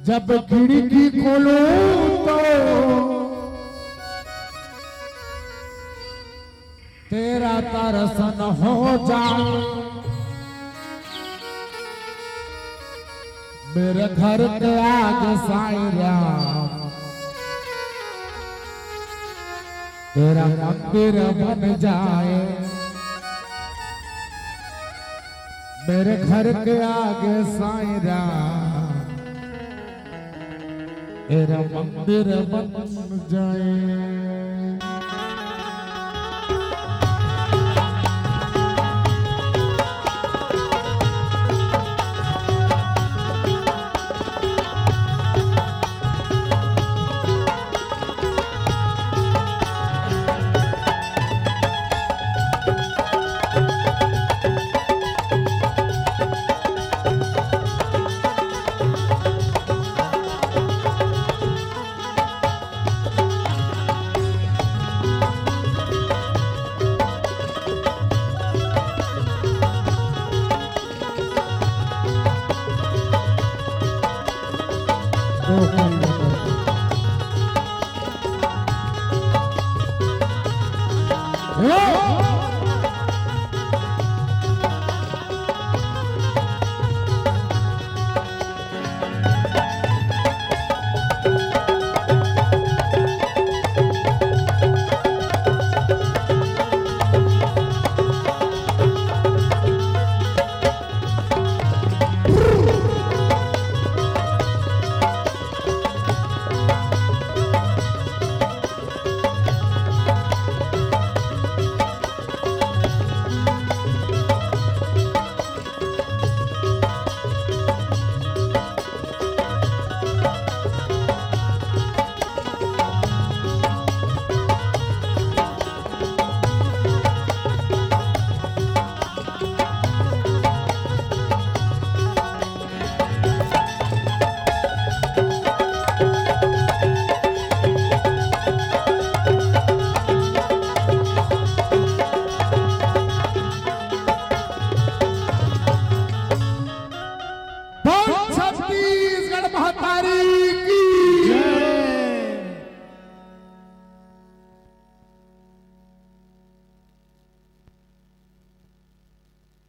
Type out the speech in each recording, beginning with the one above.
जब खिड़की खोलो तो तेरा दर्शन हो जाए। मेरे घर के आगे साईं राम तेरा मंदिर बन जाए। मेरे घर के आगे साईं राम तेरा मंदिर बन जाए।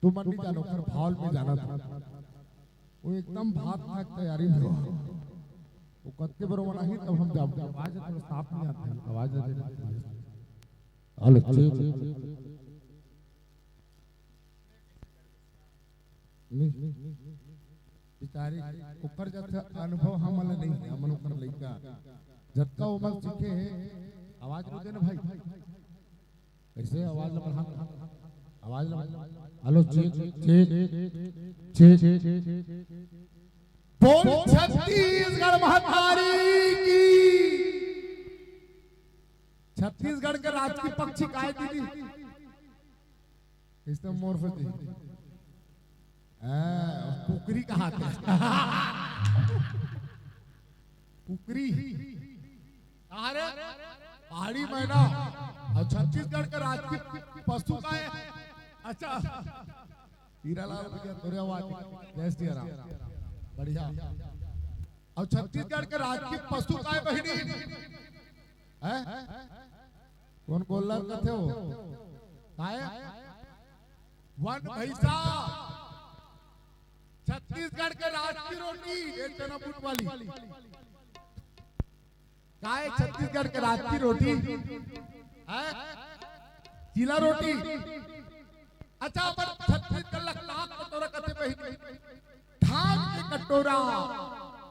तू मंडी जानो फिर भाल में जाना था। वो एकदम भात भात तैयारी में वो कत्ते बरोबर नहीं तब हम जाओ। आवाज थोड़ा साफ नहीं आती है। आवाज बेचारी ऊपर जब अनुभव हमले नहीं है हमन ऊपर लइका जत्ता उमल सीखे आवाज दे ना भाई कैसे आवाज लगा आवाज लगा। हेलो चेक चेक चेक बोल छत्तीसगढ़ महातारी की। छत्तीसगढ़ के राजकीय पक्षी काय दीदी इस तो मोर फती कुकरी कहा था। कुकरी अरे पहाड़ी मैना और छत्तीसगढ़ के राजकीय पशु का है। अच्छा हीरालाल भैया तोरे आवाज जय श्री राम बढ़िया। और छत्तीसगढ़ के राजकीय पशु का है बहिनी है कौन बोल रहा थे वो काय वन भैंसा। छत्तीसगढ़ के राजकीय रोटी एक जना बूट वाली काय छत्तीसगढ़ के राजकीय रोटी है चीला रोटी। अच्छा पर छत्तीसगढ़ लखनऊ कटोरा कते बहिनी धान के कटोरा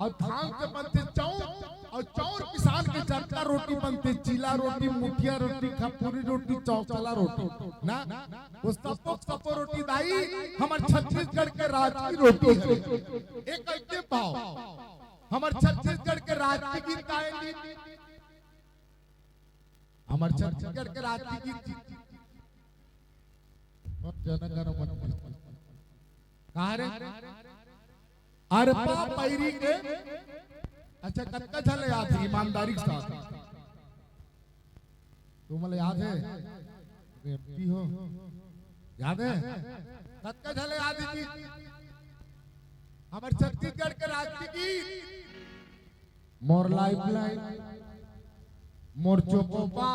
और धान से बनते चौर और चौर किसान के चरका रोटी बनते चीला रोटी मुठिया रोटी खपूरी रोटी चौचला रोटी ना वो सपो रोटी दाई हमार छत्तीसगढ़ के राजकीय रोटी है। एक कैसे भाव हमार छत्तीसगढ़ के राजकीय गीत गाएंगे। हमार छत्तीसगढ़ के राजकीय गीत अरपा पैरी के अच्छा कत्का झले याद है ईमानदारी के साथ तुम्हें याद है एमपी हो याद है कत्का झले याद है हमारे छत्तीसगढ़ के राजनीति मोर लाइफ लाइन मोर चोकोपा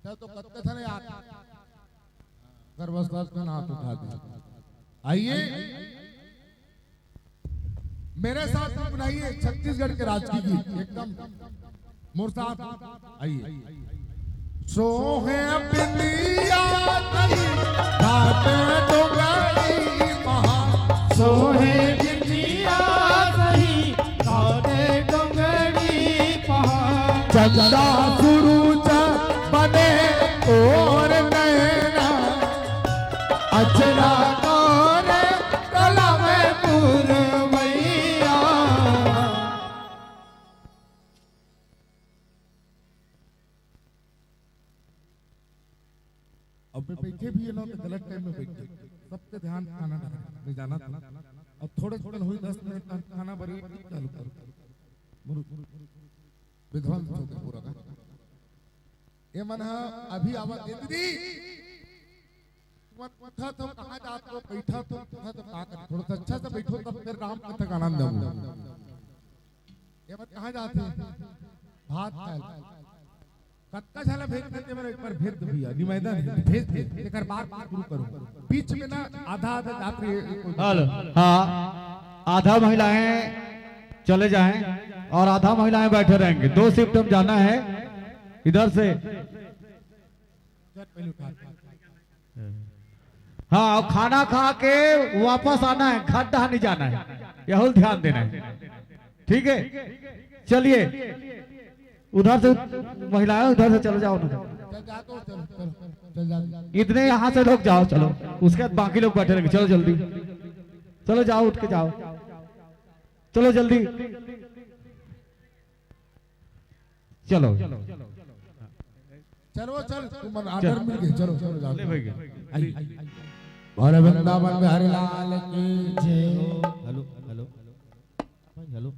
तो कत्ते थे यार गर्भस्थान का नाम उठा दिया। आइए मेरे साथ बनाइए छत्तीसगढ़ के राज की गीत एकदम मोर साथ। आइए सोहे बिंदिया नहीं घाटे डोंगरी महा सोहे बिंदिया नहीं घाटे डोंगरी पहाड़ चंदा सुरूज बने और नैना अचरा तोरे कला में पुरवैया। अब मैं बैठे भी है ना तो गलत टाइम में बैठे सबके ध्यान खाना में जाना था अब थोड़े थोड़े हुई 10 मिनट खाना बड़ी चालू करो विध्वंस हो गया पूरा का ये मन अभी आवाज दीदी था तो कहां जात हो बैठा तो था तो का कर थोड़ा सा अच्छा से बैठो तब फिर राम कथा का आनंद लो। ये मत कहां जाते भात खाए कत्ता झाला भेज देते मेरे एक बार भेज दिया नि मैदान भेज दे लेकर बार बार शुरू करो बीच में ना आधा आधा जाते हेलो हाँ आधा महिलाएं चले जाएं और आधा महिलाएं बैठे रहेंगे। 2 शिफ्ट हम जाना है इधर से। हाँ और खाना खा के वापस आना है खड्डा नहीं जाना है यह ध्यान देना है ठीक है। चलिए उधर से महिलाएं उधर से चले जाओ ना इतने यहाँ से लोग जाओ चलो उसके बाद बाकी लोग बैठे रहेंगे। चलो जल्दी चलो जाओ उठ के जाओ चलो जल्दी चलो चलो चल तुम आर्डर मिल गए चलो चलो जाओ हेलो वृंदावन बिहारी लाल की जय। Hello hello hello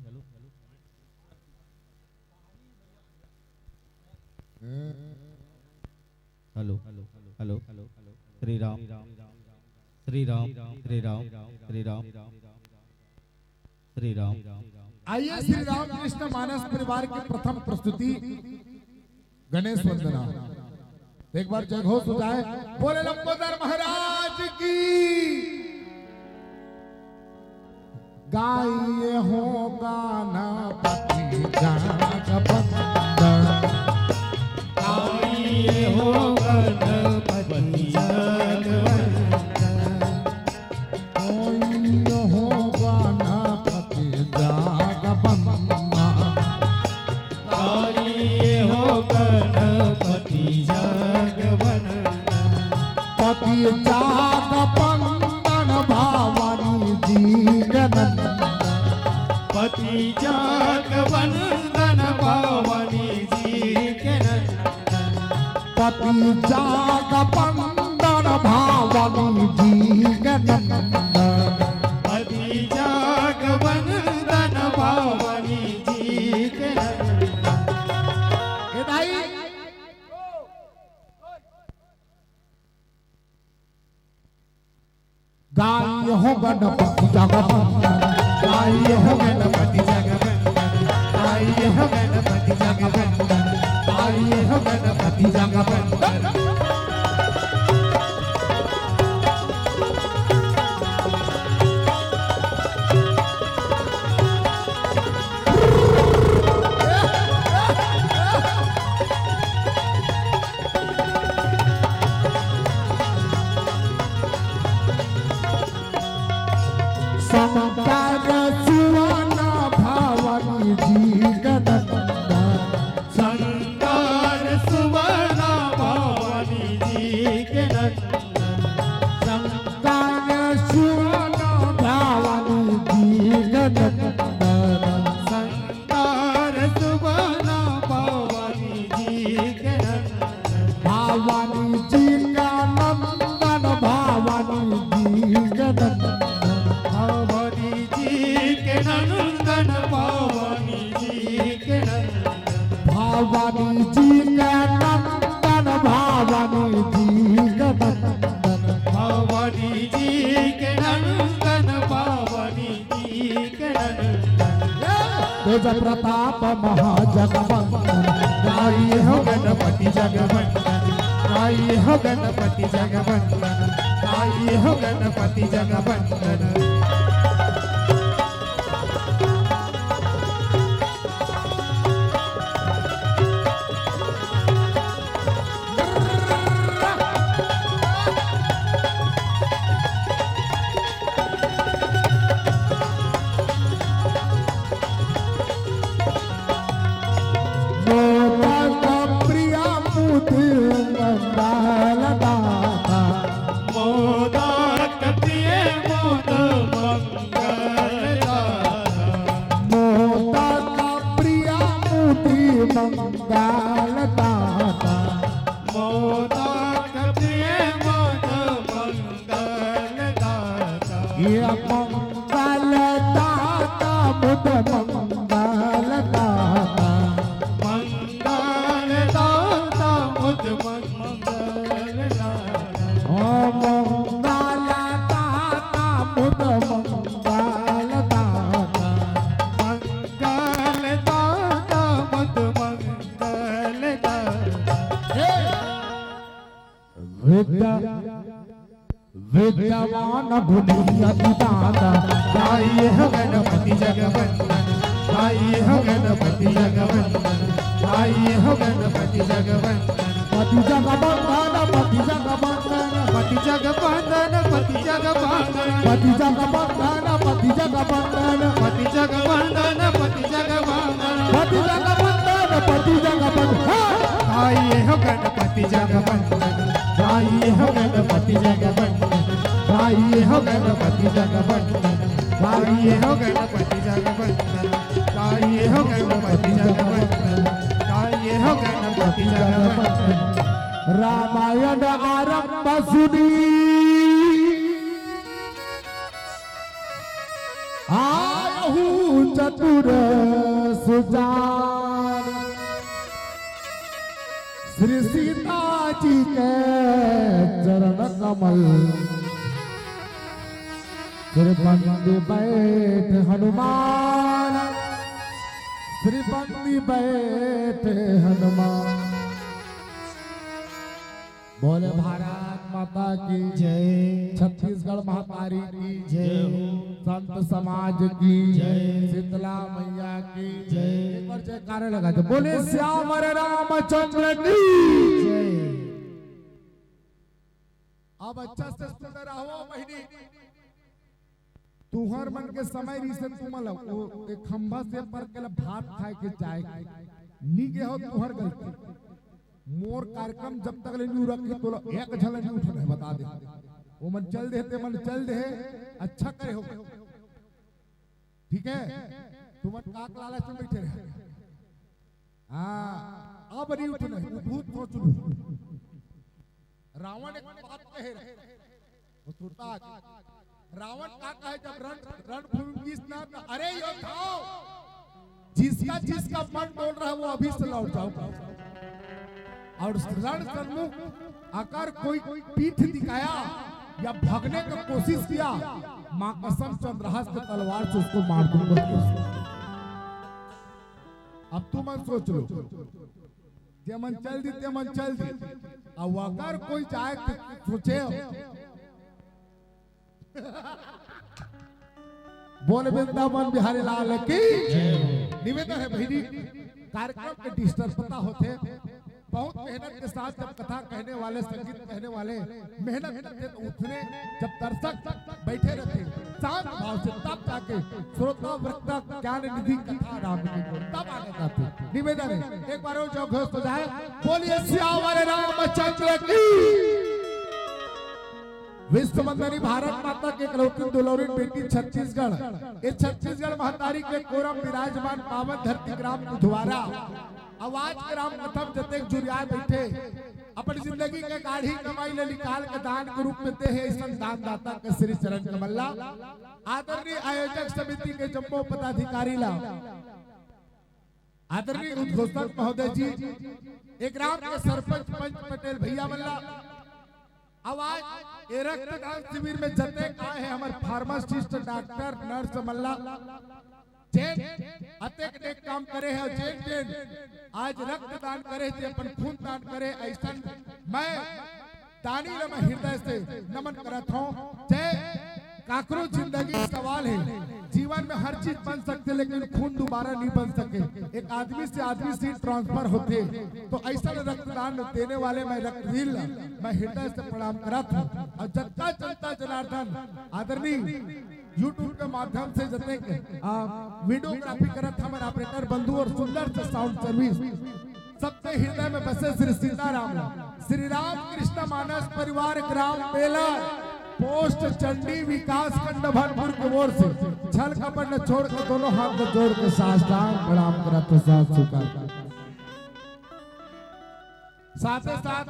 hello hello hello Shri Ram Shri Ram Shri Ram Shri Ram Shri Ram. आइए श्री राम कृष्ण मानस परिवार की प्रथम प्रस्तुति गणेश वंदना। एक बार जय घोष हो जाए बोले लंबोदर महाराज की गाइए हो गाना पति जाग बंदन गाइए हो गणपति जग गाइए हो गाना पति जाग बंदन गाइए हो गणपति जग पति जाग बंदन भवानी जी गनंदन पति जग वंदन भवानी जी के नंदन पति जाग बंदन भवानी जी गनंदन पति जग वंदन भवानी जी के नंदन। गाय हो गणपति जाग बंदन गाय हो गणपति जाग बंदन गाय हो गणपति जाग बंदन गाय हो गणपति जाग बंदन। शंकर सुवना भवानी जी गनंदन शंकर सुवना भवानी जी के नंदन शंकर सुवना भवानी जी गनंदन शंकर सुवना भवानी जी के नंदन भवानी जी का नंदन भवानी जी गनंदन भवानी जी के नंदन भवानी जी के नंदन भवानी जी का नंदन भवानी जी गनंदन भवानी जी के नंदन भवानी जी के नंदन। तेज प्रताप महाजगवंदन गाई हो गणपति जगवंदन गाई हो गणपति जगवंदन गाई हो गणपति जगवंदन विद्यावान गुणियति दाता गाई हो गणपति जगवंदन गाई हो गणपति जगवंदन गाई हो गणपति जगवंदन पति जगवंदन पति जगवंदन पति जगवंदन पति जगवंदन पति जगवंदन पति जगवंदन पति जगवंदन पति जगवंदन पति जगवंदन पति जगवंदन गाई हो गणपति जगवंदन गाई हो गणपति जगवंदन गाई हो गणपति जगवंदन गाई हो गणपति जगवंदन गाई हो गणपति जगवंदन गाई हो गणपति जगवंदन रामायण आरंभ सुनी आहू चतुर सुजान श्री सीता जी के चरण कमल श्रीपति बैठ हनुमान श्रीपति बैठ हनुमान बोले भारत माता की जय छत्तीसगढ़ महातारी की जय संत समाज की जय शीतला मैया की जय एक और जयकारे लगा दो बोले श्याम रामचंद्र की जय। अब अच्छा से सुन रहो बहिनी तुहर मन के समय से तुमल एक खंभा से पर के भात खाए के जाए नी के हो तुहर गलती मोर कार्यक्रम जब तक ले न्यू रखी तो एक झल नहीं उठने बता दे वो मन चल देते मन चल दे अच्छा करे हो ठीक है तुम काक लालच में बैठे रहे हां अब नहीं उठने भूत सोच लो रावण एक बात कहे वो सुरता रावण का कहे जब रणभूमि की स्नान अरे योद्धाओ जिसका मन बोल रहा है वो अभी से लौट जाओ और रण सन्मुख आकर कोई पीठ दिखाया या भागने का कोशिश किया मां कसम चंद्रहास के तलवार से उसको मार दूंगा। अब तुम मन सोच लो जे मन चल दी ते मन चल दी और अगर कोई जाए तो सोचे बोल वृंदावन बिहारी लाल की निवेदन है भाई कार्यक्रम के डिस्टर्ब पता होते बहुत मेहनत के साथ जब कथा कहने वाले संगीत कहने वाले मेहनत करते तो उठने जब दर्शक बैठे रहते शांत भाव से तब जाके श्रोता वक्ता ज्ञान निधि कथा राम की तब आगे जाते निवेदन है एक बार जो घोष हो जाए बोलिए श्याम रामचंद्र की विश्व वंदनी भारत माता के इकलौती दुलौरी बेटी छत्तीसगढ़ इस छत्तीसगढ़ महतारी के कोरम विराजमान पावन धरती ग्राम बुधवारा आवाज ग्राम प्रथम जते जुरिया बैठे अपनी जिंदगी के गाढ़ी कमाई ले निकाल के दान के रूप में दे है ऐसा दान दाता के श्री चरण कमल्ला आदरणीय आयोजक समिति के जम्मू पदाधिकारी ला आदरणीय उद्घोषक महोदय जी एक ग्राम के सरपंच पंच पटेल भैया मल्ला आवाज रक्तदान शिविर में जते आए हैं हमारे फार्मासिस्ट डॉक्टर नर्स मल्ला अतेक नेक काम करे है जेन जेन आज रक्तदान करे थे अपन खून दान करे ऐसा मैं दानी मैं हृदय से नमन करत हूँ। जय काकरो जिंदगी सवाल है, जीवन में हर चीज बन सकते लेकिन खून दोबारा नहीं बन सके। एक आदमी से आदमी सीट ट्रांसफर होते तो ऐसा रक्तदान देने वाले मैं रक्तहीन मैं हृदय से प्रणाम करत हूँ। और जनता जनता जनार्दन आदरणीय यूट्यूब के माध्यम से जते वीडियोग्राफी करत हमारे ऑपरेटर बंधु और सुंदर से साउंड सर्विस सबके हृदय में बसे श्री सीताराम श्री राम कृष्ण मानस परिवार ग्राम बेला पोस्ट चंडी विकास खंड भरपुर की ओर से छल कपट न छोड़ के दोनों हाथ को जोड़ के साष्टांग प्रणाम करा तो साथ स्वीकार साथ ही साथ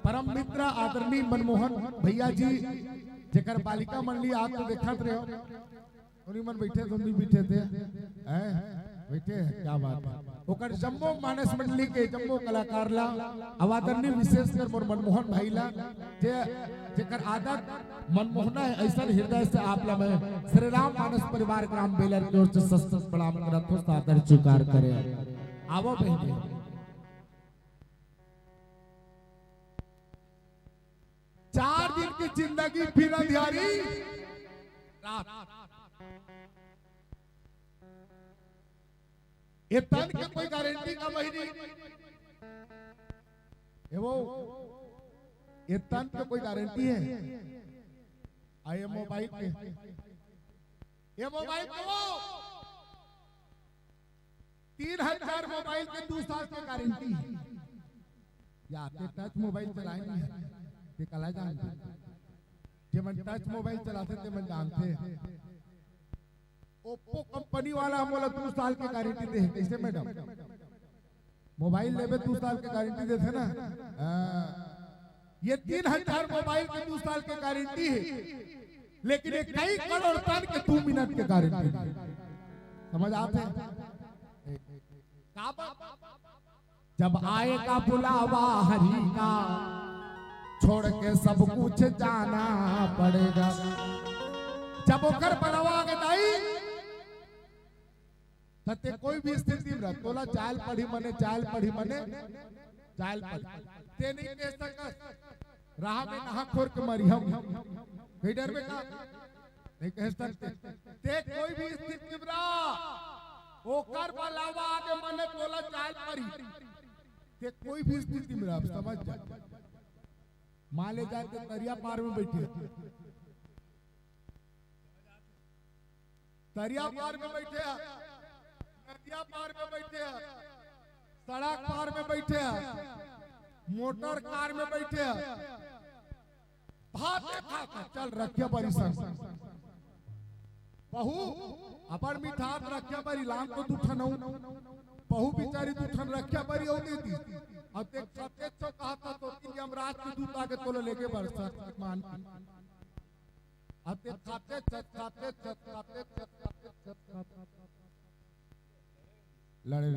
परम मित्र आदरणीय मनमोहन भैया जी जेकर बालिका मंडली आप तो देखत रहे हो उन्हीं मन बैठे तुम भी बैठे थे बैठे क्या बात है ओकर जम्मो मानस मंडली के जम्मो कलाकार ला आदरणीय विशेषकर मोर मनमोहन भाई ला जेकर आदत मनमोहना है ऐसा हृदय से आप ला मैं श्री राम मानस परिवार ग्राम बेलर की ओर से सस्त प्रणाम करत हूं सादर स्वीकार करे आवो बहने। चार दिन की जिंदगी फिर अंधियारी रात ये तन के कोई गारंटी का महीनी वो ये तन पे कोई गारंटी है आए मोबाइल पे ये मोबाइल को 3000 मोबाइल के 2 साल की गारंटी है या आपके टच मोबाइल चलाएंगे ते कला जानते जे मन टच मोबाइल चलाते थे मन जानते ओप्पो कंपनी वाला हमला 2 साल की गारंटी दे कैसे मैडम मोबाइल लेबे 2 साल की गारंटी देते ना ये 3000 मोबाइल की 2 साल की गारंटी है लेकिन एक कई करोड़ टन के 2 मिनट की गारंटी समझ आते जब आएगा बुलावा हरि का छोड़ के सब कुछ जाना पड़ेगा जब ओकर बनवा के दाई तते कोई भी स्थिति में रह तोला चाल पढ़ी मने चाल पढ़ी मने चाल पढ़ी ते नहीं कह सकत राह में नहा खोर के मरी हम डर में का नहीं कह सकते ते कोई भी स्थिति में रह ओकर बनवा के मने तोला चाल पढ़ी ते कोई भी स्थिति में रह समझ जा मान ले जाए तो दरिया पार में बैठे दरिया पार में बैठे नदिया पार में बैठे सड़क पार में बैठे मोटर कार में बैठे भाते भाते चल रखे बड़ी संग बहू अपन मिठात रखे बड़ी लाम को दुठन बहू बिचारी दुठन रखे बड़ी हो दी अब देख सत्य तो कहा था तो कि हम रात की दूध आके तोले लेके बरसा मान अब देख खाते लड़े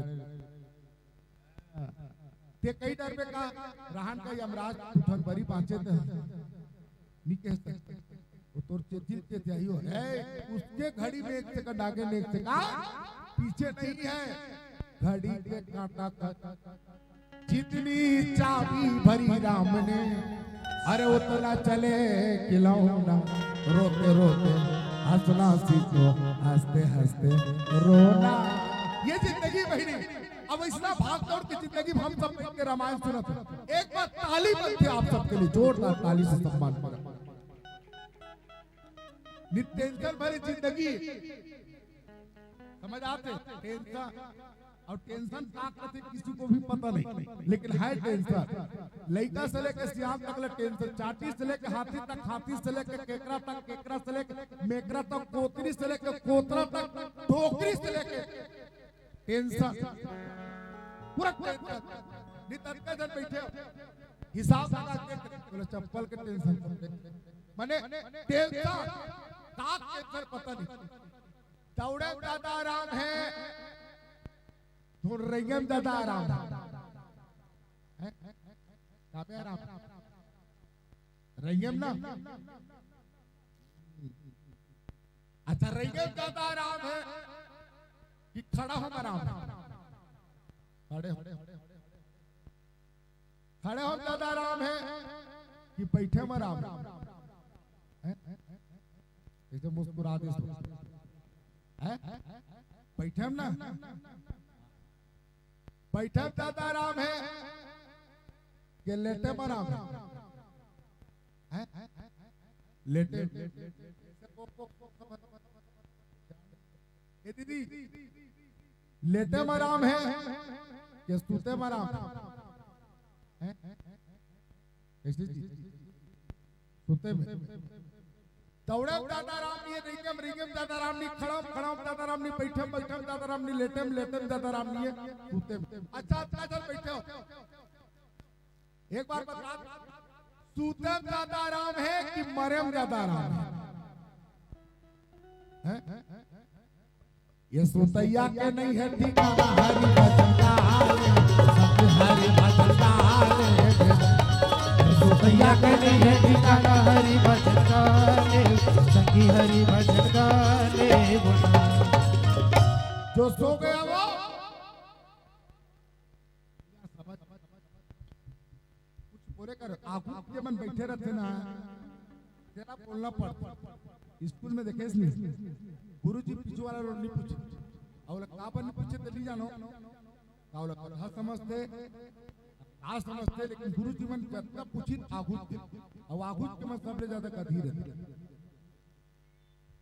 ते कई डर में का रहन का यमराज उठन बरी पांचे थे निके वो तोर दिल के त्याइयो है उसके घड़ी में एक सेकंड आगे ने एक सेकंड पीछे नहीं है घड़ी के कांटा का जितनी चाबी भरी राम ने अरे उतना चले खिलौना रोते रोते हंसना सीखो हंसते हंसते रोना ये जिंदगी बहनी अब इतना भाग दौड़ की जिंदगी हम सब के रामायण सुनत एक बार ताली बजती आप सबके लिए जोरदार ताली से सम्मान करें टेंशन भरी जिंदगी समझ आते टेंशन और टेंशन का करते किसी को भी पता नहीं लेकिन है टेंशन लड़का से लेकर सियाम तक ले टेंशन चाटी से लेकर हाथी तक हाथी से लेकर केकरा से लेकर मेकरा तक कोतरी से लेकर कोतरा तक टोकरी से लेकर टेंशन पूरा टेंशन नितन का जन बैठे हिसाब लगा के बोले चप्पल के टेंशन माने टेंशन का टेंशन पता नहीं दौड़े ज्यादा आराम है तो रंगम ज्यादा आराम है कापे आराम रंगम ना अच्छा रंगम ज्यादा आराम है कि खड़ा हो आराम खड़े हो खड़े हो ज्यादा आराम है कि बैठे में आराम ऐसे मुस्कुरा दे बैठे ना बैठे ज्यादा आराम है कि लेटे में आराम है लेटे दीदी लेटे में आराम है कि सूते में आराम है कैसे जी सूते में दौड़े ज्यादा आराम नहीं है रिगम ज्यादा आराम नहीं खड़ा ज्यादा आराम नहीं बैठे ज्यादा आराम नहीं लेटे ज्यादा आराम नहीं है सूते में अच्छा चल बैठे हो एक बार बता सूते में ज्यादा आराम है कि मरे में ज्यादा आराम है ये सुतैया के नहीं है ठिकाना हरि भजन का हरि भजन का सुतैया के नहीं है ठिकाना हरि भजन का संगी हरि भजन का जो सो गया वो कुछ बोले कर आगू के मन बैठे रहते ना तेरा बोलना पड़ता स्कूल में देखे नहीं गुरुजी पीछे वाला रोड नहीं पूछे और कापन नहीं पूछे तो नहीं जानो और हाँ समझते आज समझते लेकिन गुरुजी मन कितना पूछी आगू के और आगू के मन सबसे ज्यादा कथी रहते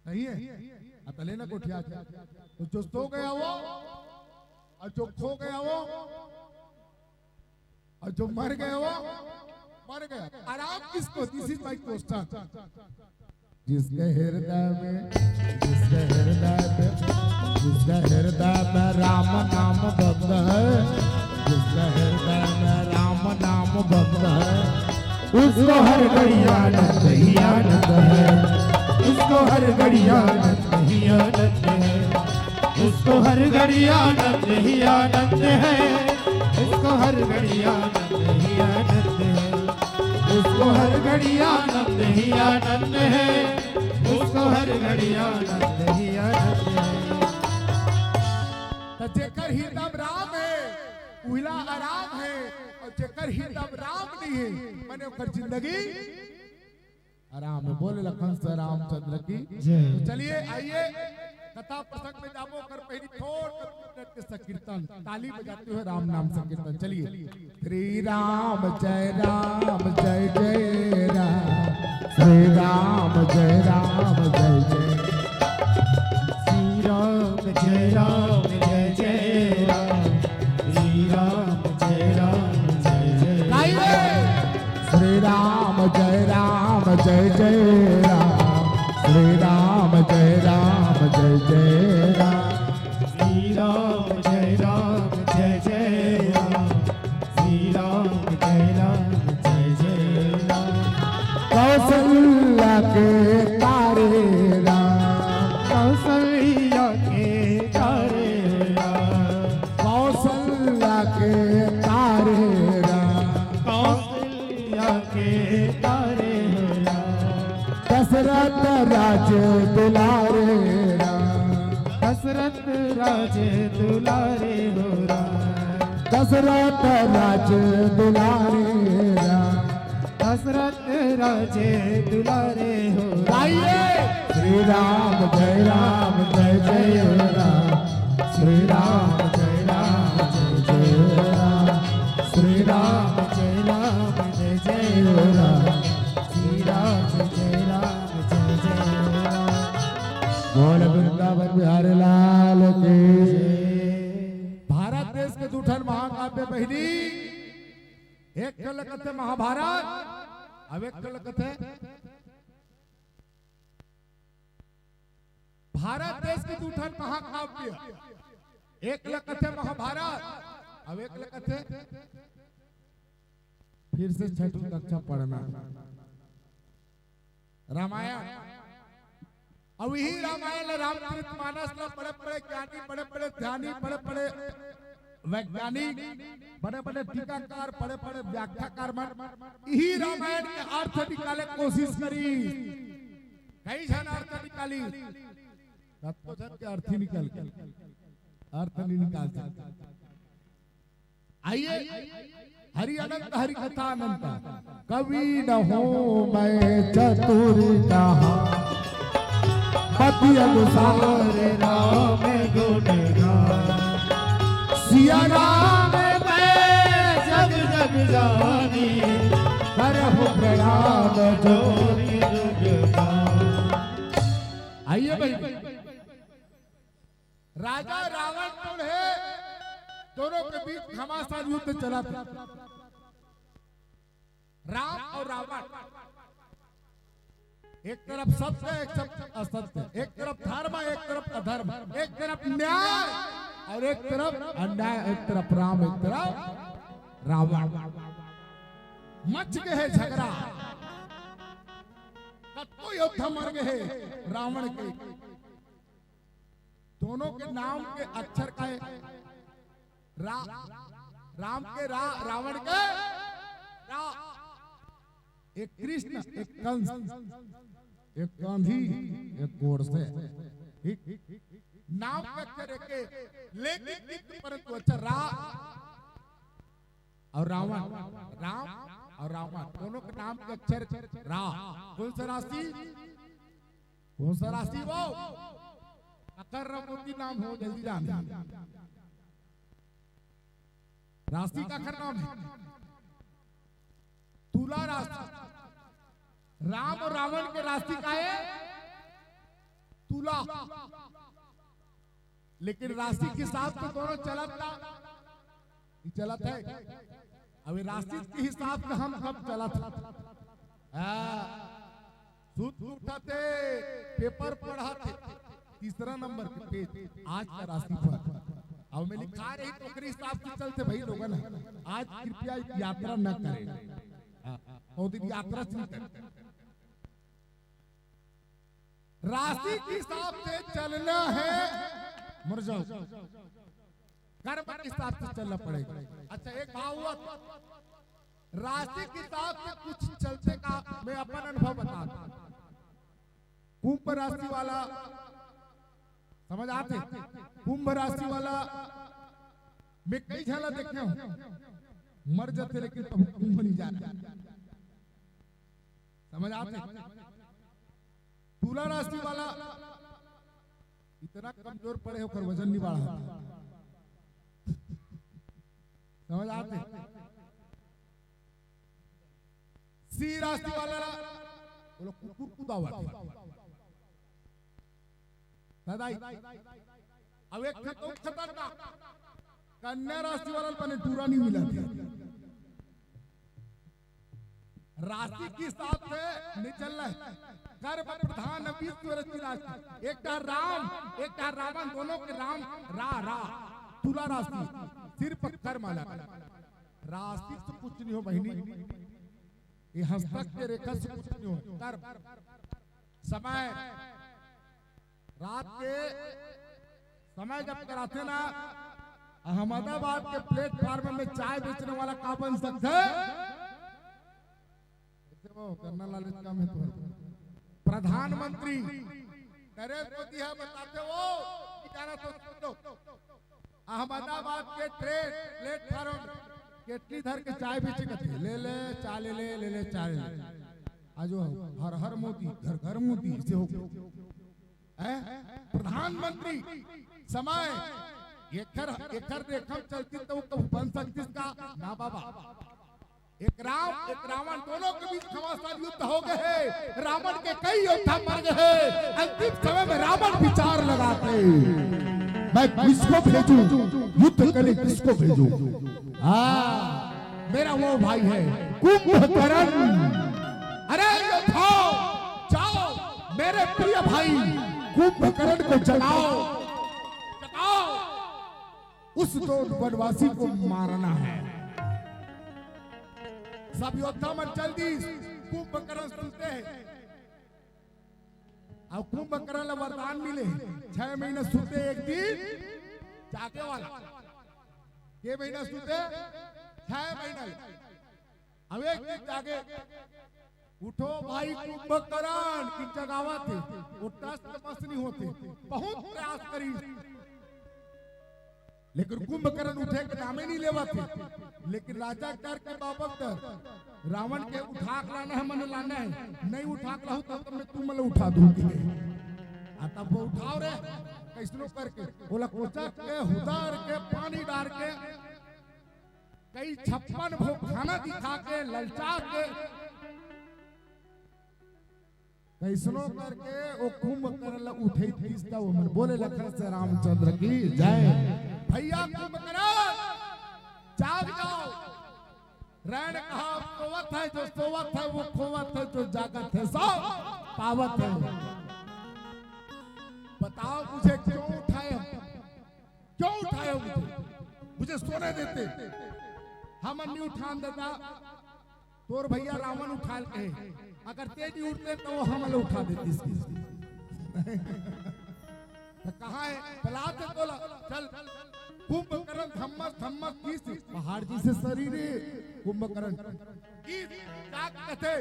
सही है अतले ना कोठिया तो जो सो गया वो और जो खो गया वो और जो मर गया वो मर गया आराम किसको दिस इज माय क्वेश्चन जिसके हृदय में राम नाम भक्त है जिसके हृदय में राम नाम भक्त है उसको हर घड़ी आनंद ही आनंद है उसको हर घड़ी आनंद ही आनंद है उसको हर घड़ी आनंद ही आनंद है उसको हर घड़ी आनंद ही आनंद है उसको हर घड़ी आनंद ही आनंद है उसको हर घड़ी आनंद ही आनंद है तो जेकर हृदय राम है उहिला आराम है और जेकर हृदय राम नहीं है मैंने ओकर जिंदगी आराम है बोले लखन से रामचंद्र की तो चलिए आइए कथा प्रसंग में जाबो कर पहली थोड़ के संकीर्तन ताली बजाते हुए राम नाम संकीर्तन चलिए श्री राम जय राम जय जय राम श्री राम जय राम जय जय श्री राम जय राम जय जय राम श्री राम जय राम जय जय श्री राम जय राम जय जय राम श्री राम जय राम जय जय राम श्री राम जय राम जय जय राम श्री राम जय राम जय जय राम कौशल्या के तारे राम कौशल्या के तारे राम कौशल्या के तारे राम कौशल्या के तारे दशरथ राज दुलारे राम दशरथ राज दुलारे हो राम दशरथ राज दुलारे राम दशरथ राज दुलारे हो श्री राम जय राम जय जय राम श्री राम जय राम जय जय राम श्री राम जय राम जय जय राम श्री राम जय राम जय जय राम बोल वृंदावन बिहारी लाल की भारत देश के दूठन महाकाव्य पहली एक कलकत्ते महाभारत अब एक कलकत्ते भारत देश के दूठन महाकाव्य एक कलकत्ते महाभारत अब एक कलकत्ते फिर से छठी कक्षा पढ़ना रामायण अब यही रामायण रामचरितमानस में बड़े बड़े ज्ञानी बड़े बड़े ध्यानी बड़े बड़े वैज्ञानिक बड़े बड़े टीकाकार बड़े बड़े व्याख्याकार यही रामायण के अर्थ निकाले कोशिश करी कई जन अर्थ निकाली तत्वजन के अर्थ ही निकल अर्थ नहीं निकाल सकता। आइए हरि अनंत हरि कथा अनंत। कवि न हो मैं चतुर कहा पति अनुसार राम गुण गान। सिया राम मैं जग जग जानी करहु प्रणाम जोरी जुग गान। आइए भाई, राजा रावण कौन है? दोनों के बीच घमासान युद्ध चला था। राम और रावण, एक तरफ सत्य एक तरफ असत्य, एक तरफ धर्म एक तरफ अधर्म, एक तरफ न्याय और एक तरफ अन्याय, एक तरफ राम एक तरफ रावण। मच गए है झगड़ा, कत्तो योद्धा मर गए रावण के। दोनों के नाम के अक्षर का है राम के रावण के रा। एक कृष्ण, एक कंस, एक गांधी, एक गोडसे। नाम के अक्षर एक, लेकिन परंतु अच्छा रा और रावण, राम और रावण दोनों के नाम के अक्षर रा। कौन सा राशि? कौन सा राशि? वो अकर मोती नाम हो, जल्दी जान। राशि का अखर नाम है तुला राशि। राम और रावण के राशि का है तुला, लेकिन राशि के साथ तो दोनों चलत है। अभी राशि के हिसाब से हम सब चलत सूत उठाते, पेपर पढ़ाते, तीसरा नंबर के पेज आज का राशि पर अब मैं लिखा रही तो हिसाब से चलते भाई लोगों ने। आज कृपया यात्रा न करें, और दिन यात्रा नहीं करें। राशि के हिसाब से चलना है, मर जाओ, कर्म के हिसाब से चलना पड़ेगा। अच्छा एक भाव हुआ, राशि के हिसाब से कुछ चलते का मैं अपन अनुभव बताता हूं। कुंभ राशि वाला समझ आते, कुंभ राशि वाला मैं कई झाला देखे हूं, मर जाते लेकिन तब कुंभ नहीं जाता। समझ आते। तुला राशि वाला इतना कमजोर पड़े होकर वजन नहीं बढ़ा। समझ आते। सी राशि वाला बोलो कुकुर कूदा हुआ सदाई। अब एक खतरनाक कन्या राशि वाला बने टूरा नहीं मिला। राशि के साथ नहीं चल रहा है। कर्म प्रधान विश्व राशि, एक राम एक रावण, दोनों के राम रा तुला राशि सिर्फ कर्म अलग। राशि से कुछ नहीं हो बहनी, ये हस्तक के रेखा से कुछ नहीं हो। कर्म समय, रात के समय जब कराते ना, अहमदाबाद के प्लेटफार्म में चाय बेचने वाला का बन सकता है? करना लालच काम है तो प्रधानमंत्री नरेंद्र मोदी है बताते वो जाना तो सुन लो। अहमदाबाद के ट्रेन प्लेटफार्म केटली धर के चाय बेचेगा, ले ले चाय ले ले चाय ले। आज हर हर मोदी घर घर मोदी से हो। प्रधानमंत्री समय एकर रेखा चलती तो बन सकती इसका ना बाबा। एक राम एक रावण, दोनों के बीच घमासान युद्ध हो गए। रावण के कई योद्धा मर गए। अंतिम समय में रावण विचार लगाते, मैं किसको भेजूं युद्ध करे, किसको भेजूं? मेरा वो भाई है कुंभकर्ण। अरे योद्धाओ जाओ, मेरे प्रिय भाई कुंभकर्ण को जगाओ, उस दो वनवासी को मारना है। सब योद्धा मन जल्दी कुंभकर्ण सुनते हैं। अब कुंभकर्ण वरदान मिले, 6 महीने सुनते, एक दिन जागे वाला। ये महीना सुनते 6 महीने। अब एक दिन जागे, उठो भाई कुंभकर्ण की जगावा थे, उठना बस नहीं होते। बहुत प्रयास करी, लेकिन कुंभकर्ण उठे के नामे नहीं लेवा थे। लेकिन राजा कर के बाबत रावण के उठा के लाना है, मन लाना है, नहीं उठा के लाहू तब मैं तुम मला उठा दूंगी। तब वो उठाओ रे कैसनो करके बोला कोचा के हुदार के पानी डाल के कई 56 भोग खाना दिखा के ललचा के कैसनो करके वो कुंभकर्ण उठे खींचता वो मन बोले लखन से रामचंद्र की जय। भैया कुंभकर्ण जाग जाओ। रैन कहा सोवत है जो सोवत है वो खोवत है जो जागत है सो पावत है। बताओ मुझे क्यों उठाए हो, क्यों उठाए हो मुझे सोने देते, हम नहीं उठान देता। तोर भैया रावण उठा के अगर तेज उठते तो वो हम उठा देती इसकी। तो कहाँ है बलाते बोला चल कुंभकर्ण थम्मस थम्मस किस पहाड़ जी से शरीर कुंभकर्ण क्या कहते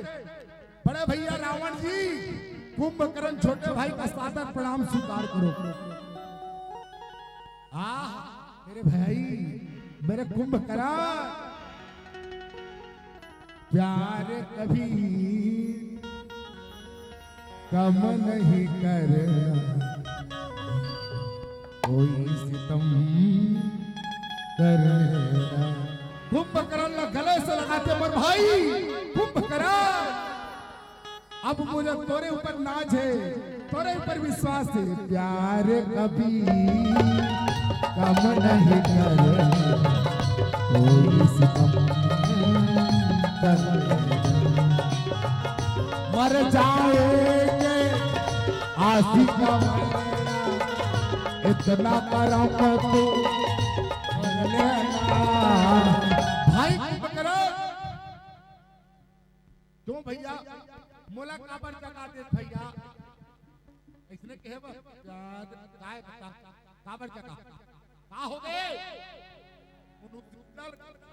बड़े भैया रावण जी कुंभकर्ण छोटे भाई का सादर प्रणाम स्वीकार करो। मेरे भाई मेरे कुंभकर्ण प्यार कभी कम नहीं करना, कोई सितम करना। कुंभकर्ण गले से लगाते मर भाई कुंभकर्ण अब मुझे तोरे ऊपर नाज है, तोरे ऊपर विश्वास है। प्यार कभी कम नहीं करना, कोई सितम करना। मर जाएंगे आशिका इतना करम तो भाई कुंभकर्ण क्यों भैया मोला काबर जगा दे भैया इसने कहे काय काबर जगा का हो गए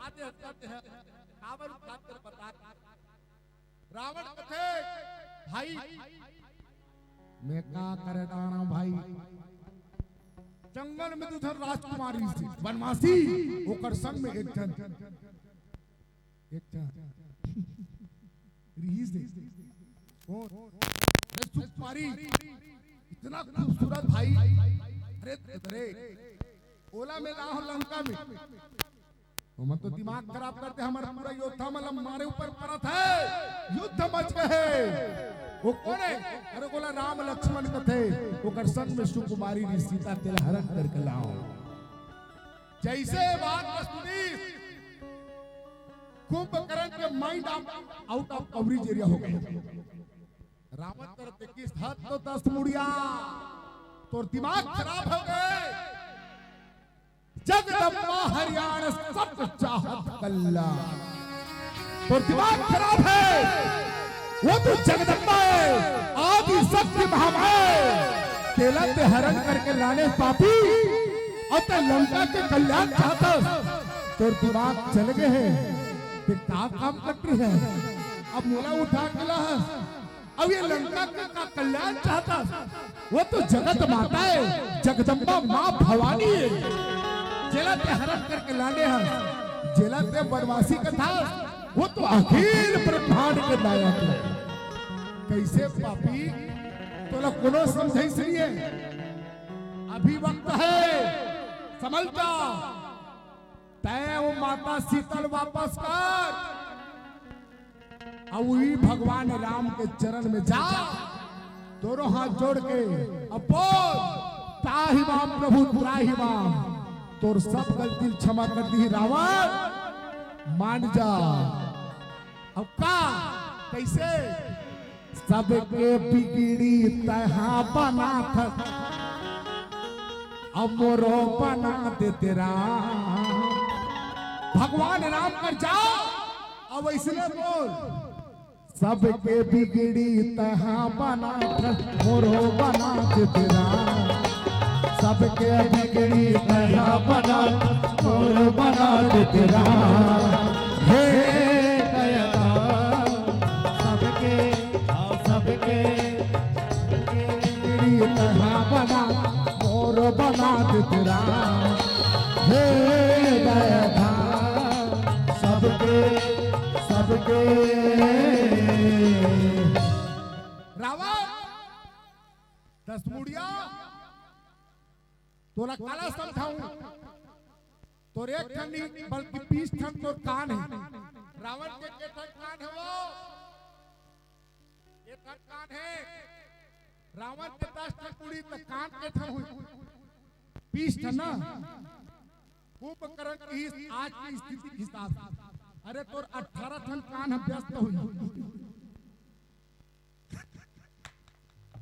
आते हत्याते हैं काबर खातिर बता। रावण कथे भाई मैं का करे डाना भाई जंगल में उधर राजकुमारी थी बनवासी ओकर संग में एक जन रीस कौन सुकुमारी इतना खूबसूरत भाई। अरे अरे ओला में ना हो लंका में हम तो दिमाग खराब करते हमारा पूरा योद्धा मतलब हमारे ऊपर परत है युद्ध मच गए। वो कौन है अरे बोला राम लक्ष्मण कथे वो कर संग में सुकुमारी ने सीता तेल हरण करके लाओ। जैसे बात सुनी कुंभकर्ण के mind out of coverage area हो गए। रावण करते किस हद तो 10 मुड़िया तो दिमाग खराब हो गए। जगदम्बा हरियाणा सब चाहत कल्ला तो दिमाग खराब है। वो तो जगदम्बा है आदि शक्ति महामाया केला ते हरण करके लाने पापी और ते लंका के कल्याण चाहता तो दिमाग चल गए हैं कि क्या काम करती है। अब मोला उठा के ला अब ये लंका का कल्याण चाहता वो तो जगत माता है जगदम्बा माँ भवानी है। जेला ते हरण करके लाने हैं जेला ते बनवासी का था वो तो अखिल ब्रह्मांड के नायक है। कैसे पापी तो लोग कोनो समझे इसलिए अभी वक्त है समझ जा तय वो माता शीतल वापस कर अब वही भगवान राम के चरण में जा दोनों हाथ जोड़ के अब बोल ताहि माम प्रभु त्राहि माम तोर सब गलती क्षमा कर दी रावण मान जा। अब का कैसे सबके बिगड़ी तहा बना था अब मोरो बना दे तेरा भगवान राम कर जाओ। अब इसलिए बोल सबके बिगड़ी तहा बना था मोरो बना दे तेरा सबके बिगड़ी तहा बना मोरो बना दे तेरा। हे दयाला सबके बिगड़ी तहा बना मोरो बना दे तेरा। हे सबके रावण दस मुड़िया तोरा काला समझाऊं तोर एक ठन नहीं बल्कि 20 ठन तोर कान है। रावण के ठन कान है वो ये ठन कान है। रावण के 10 ठन मुड़ी तो कान के ठन हुई 20 ठन ना कुंभकर्ण की आज की स्थिति के हिसाब से अरे तोर 18 ठन कान है व्यस्त हुई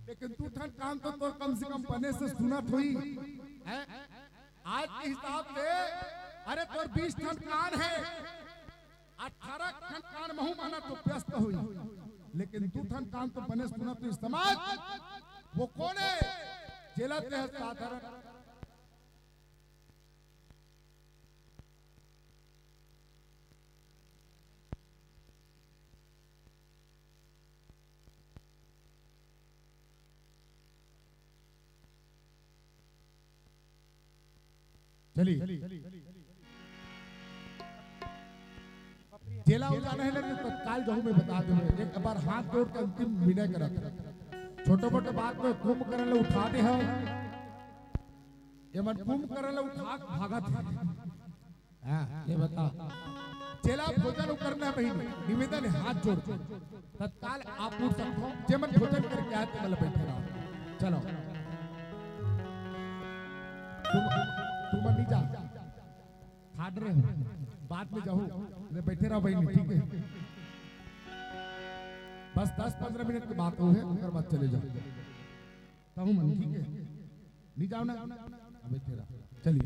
लेकिन तू ठन कान तो तोर कम से कम बने से सुनत हुई है। आज के हिसाब से अरे तोर 20 ठन कान है 18 ठन कान महू माना तो व्यस्त हुई लेकिन तू ठन कान तो बने सुनत हुई। समाज वो कौन है जेलत है साधारण चली जेला उजाना है लेकिन तत्काल जाऊं मैं बता दूं एक बार हाथ जोड़ के अंतिम विनय करत छोटे मोटे बात में कुंभकर्ण ले उठा दे है ये मन कुंभकर्ण ले उठा भागत है हां ये बता जेला भोजन करना बहिनी निवेदन है हाथ जोड़ तत्काल आप उठ सकते हो जे मन भोजन करके आए तो मतलब बैठे रहो चलो तुम नहीं जा खाड़ रहे हो बाद में जाओ बैठे रहो भाई ठीक है बस 10-15 मिनट की बात हो है उसके बाद चले जाओ कहूं मन ठीक है नहीं जाओ ना बैठे रहो चलिए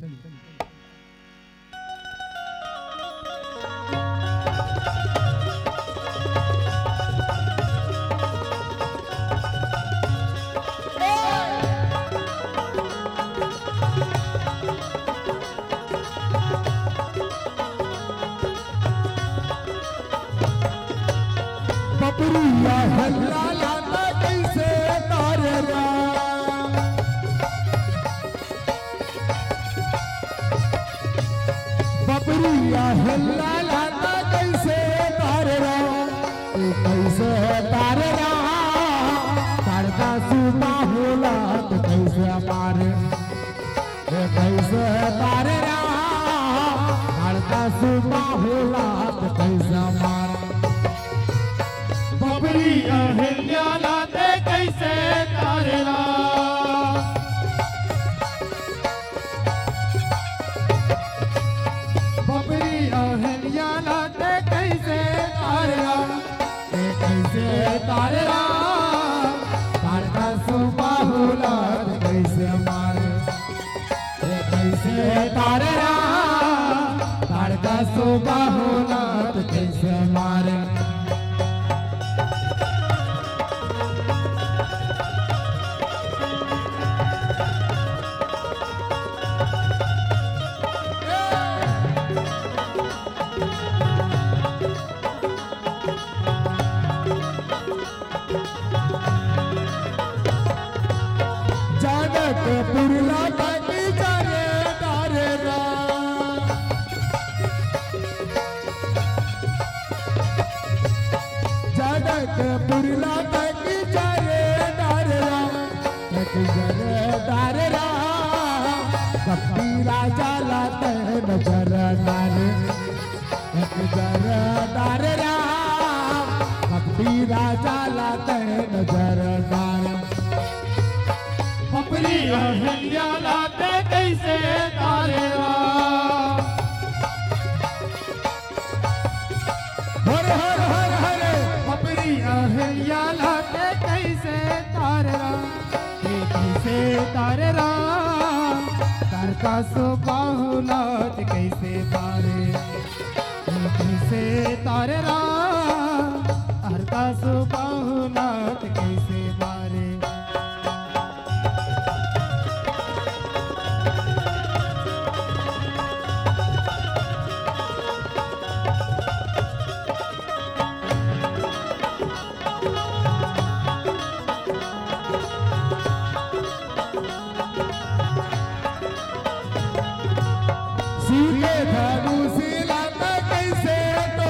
बबरिया हल्ला लाला कैसे तारेगा बबरिया हल्ला लाला कैसे तारेगा तू कैसे तारेगा तारका सुबह होला तो कैसे मारे कैसे तारेगा तारका सुबह होला तो कैसे मारे बबरिया हिल्या लाते कैसे तारेला बबरिया हिल्या लाते कैसे तारेला कैसे तारेला तारका सुबह होला कैसे मारे कैसे तारेला तारका सुबह होला कैसे मारे पुरला बाकी जाने डारेगा जगत पुरला बाकी जाने डारेगा एक जरे डारेगा कपी राजा लाते नजर डारे एक जरे डारेगा कपी राजा लाते नजर डारे बबरिया हिल्या लाते कैसे तारेगा हर हर हर हर बबरिया हिल्या लाते कैसे तारेगा कैसे तारेगा तारका सुबह लात कैसे तारे कैसे तारेगा तारका सुबह लात कैसे मारे सीधे धनुष लाता कैसे तो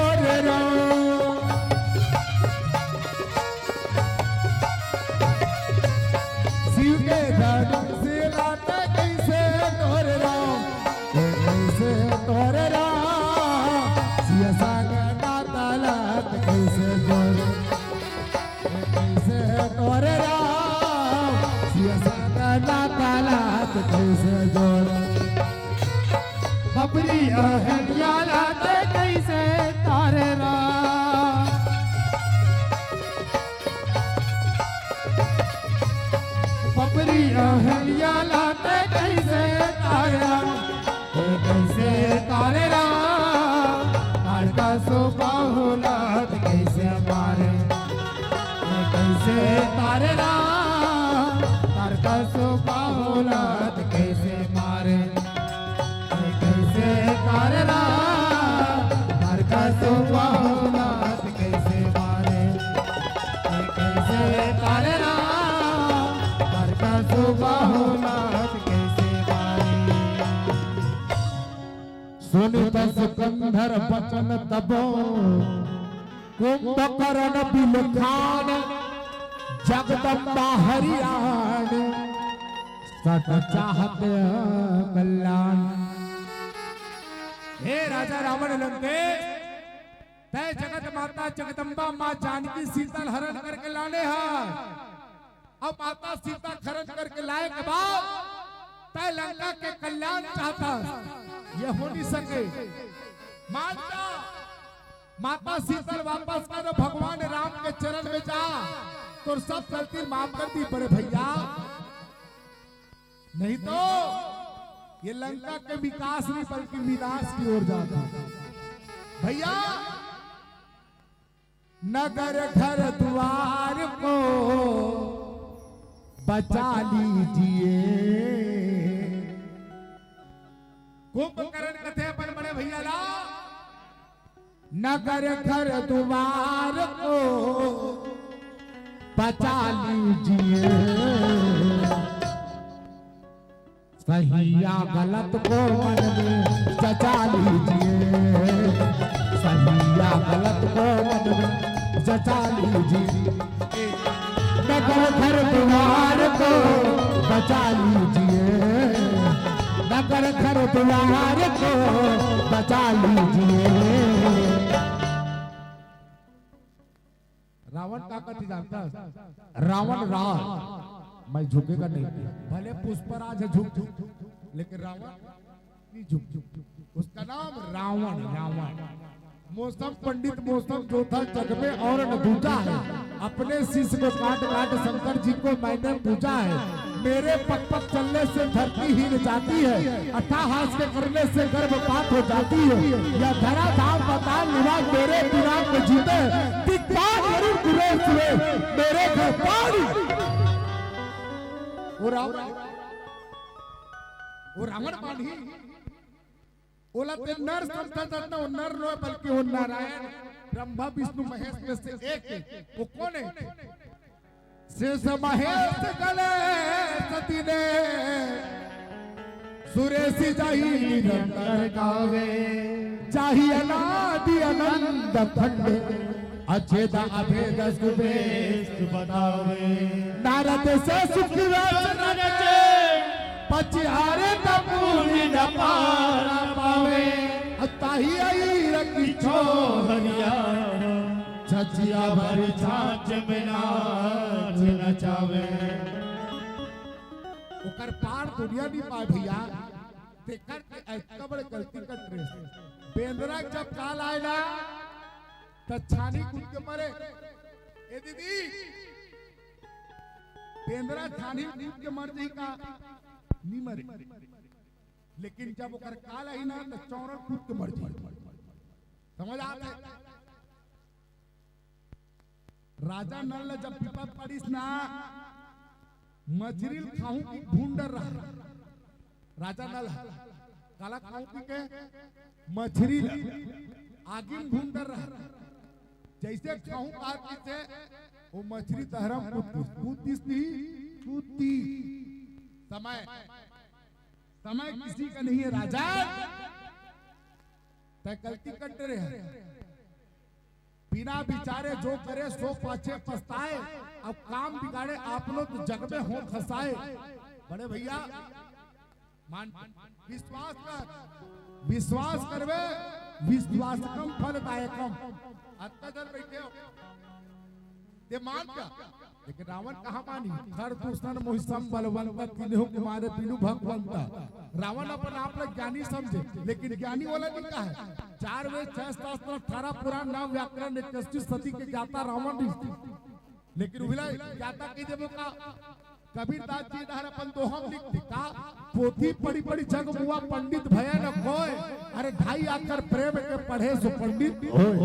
अहल्या लाते कैसे तारे राम बबरी अहल्या लाते कैसे तारे राम कैसे तारे राम तारका सोपा होलात कैसे मारे कैसे तारे राम तारका सोपा होलात कैसे मारे कैसे तारे राम तारका सोपा होलात कैसे मारे कैसे तारे राम तारका सोपा होलात कैसे मारे सुनित सिकंदर बचन तबो कुंभकर्ण बिलखान जगदम्बा हरियाण सत चाहत कल्याण। हे राजा रावण लंकेश तय जगत माता जगदम्बा माँ जानकी सीता हरण करके लाने हैं। अब माता सीता हरण करके लाए के बाद तय लंका के कल्याण चाहता ये हो नहीं सके। माता माता सीता वापस कर भगवान राम के चरण में जा तो सब गलती माफ कर दी बड़े भैया, नहीं तो ये लंका के विकास नहीं बल्कि विनाश की ओर जाता भैया। नगर घर द्वार को बचा लीजिए। कुंभकर्ण कथे पर बड़े भैया ला नगर घर द्वार को बचा लीजिए। सही या गलत को मन में जचा लीजिए। सही या गलत को मन में जचा लीजिए। नगर घर द्वार को बचा लीजिए। नगर घर द्वार को बचा लीजिए। रावण का कथी जानता रावण राज मैं झुकेगा नहीं भले पुष्पराज है झुक लेकिन रावण नहीं झुक। उसका नाम रावण रावण। मौसम पंडित मौसम जो था जग में और न दूजा है। अपने शिष्य को काट काट शंकर जी को मैंने पूजा है। मेरे पग पग चलने से धरती हिल जाती है। अट्ठाहास के करने से गर्भपात हो जाती है। यह धरा धाम बताल निवास मेरे बिना को जीते दिक्पाल जरूर गुरेश हुए मेरे घर पानी। वो रावण पानी ओला ते नर समझता था वो नर नो बल्कि वो नारायण ब्रह्मा विष्णु महेश में से एक है। वो कौन है? शेष महेश गले सती ने सुरेशी जाही निरंतर गावे। चाही अनादि अनंत खंड अछेदा अभेद सुबेश बतावे। नारद से सुख रचे पचिहारे तपूरी न पारा पावे। ताही आई रखी छोहरिया छचिया भरी छाछ में नाच नचावे। ओकर पार दुनिया नहीं पाए भैया। देखकर ऐसा बड़े गलती कर ट्रेस बेंद्रा जब काल आएगा तो छानी कूद के मरे। ए दीदी बेंद्रा छानी कूद के मर नहीं का नहीं मरे लेकिन जब ओकर काल आई ना तो चौरन कूद के मर जाए। समझ आता है? राजा नल जब विपद पड़ीस ना मछली खाऊं की भूंडर रहा। राजा नल काला खाऊं की के मछली आगिन भूंडर रहा। जैसे खाऊं आग से वो मछली तहरम कूदतीस नहीं कूदती। समय समय किसी का नहीं है राजा। तय गलती करते रहे बिना विचारे जो करे सो पाछे पछताए। अब काम बिगाड़े आप लोग तो जग में हो खसाए। बड़े भैया मान विश्वास करवे विश्वास कम फलदायकम। अत्ता जल बैठे हो ये मान क्या, लेकिन रावण कहाँ मानी। खर दूषण मोहिसम बलवंत तीनों कुमारे तीनों भगवंता। रावण अपन आप लोग ज्ञानी समझे, लेकिन ज्ञानी वाला नहीं कहा है। 4 वेद 6 शास्त्र 18 पुराण नाम व्याकरण 31 सदी के ज्ञाता रावण नहीं, लेकिन उभिला ज्ञाता की जब का कबीरदास जी धार अपन दोहम लिखती का पोथी पड़ी पड़ी जग मुआ पंडित भय न कोय। अरे ढाई आकर प्रेम के पढ़े सो पंडित होय।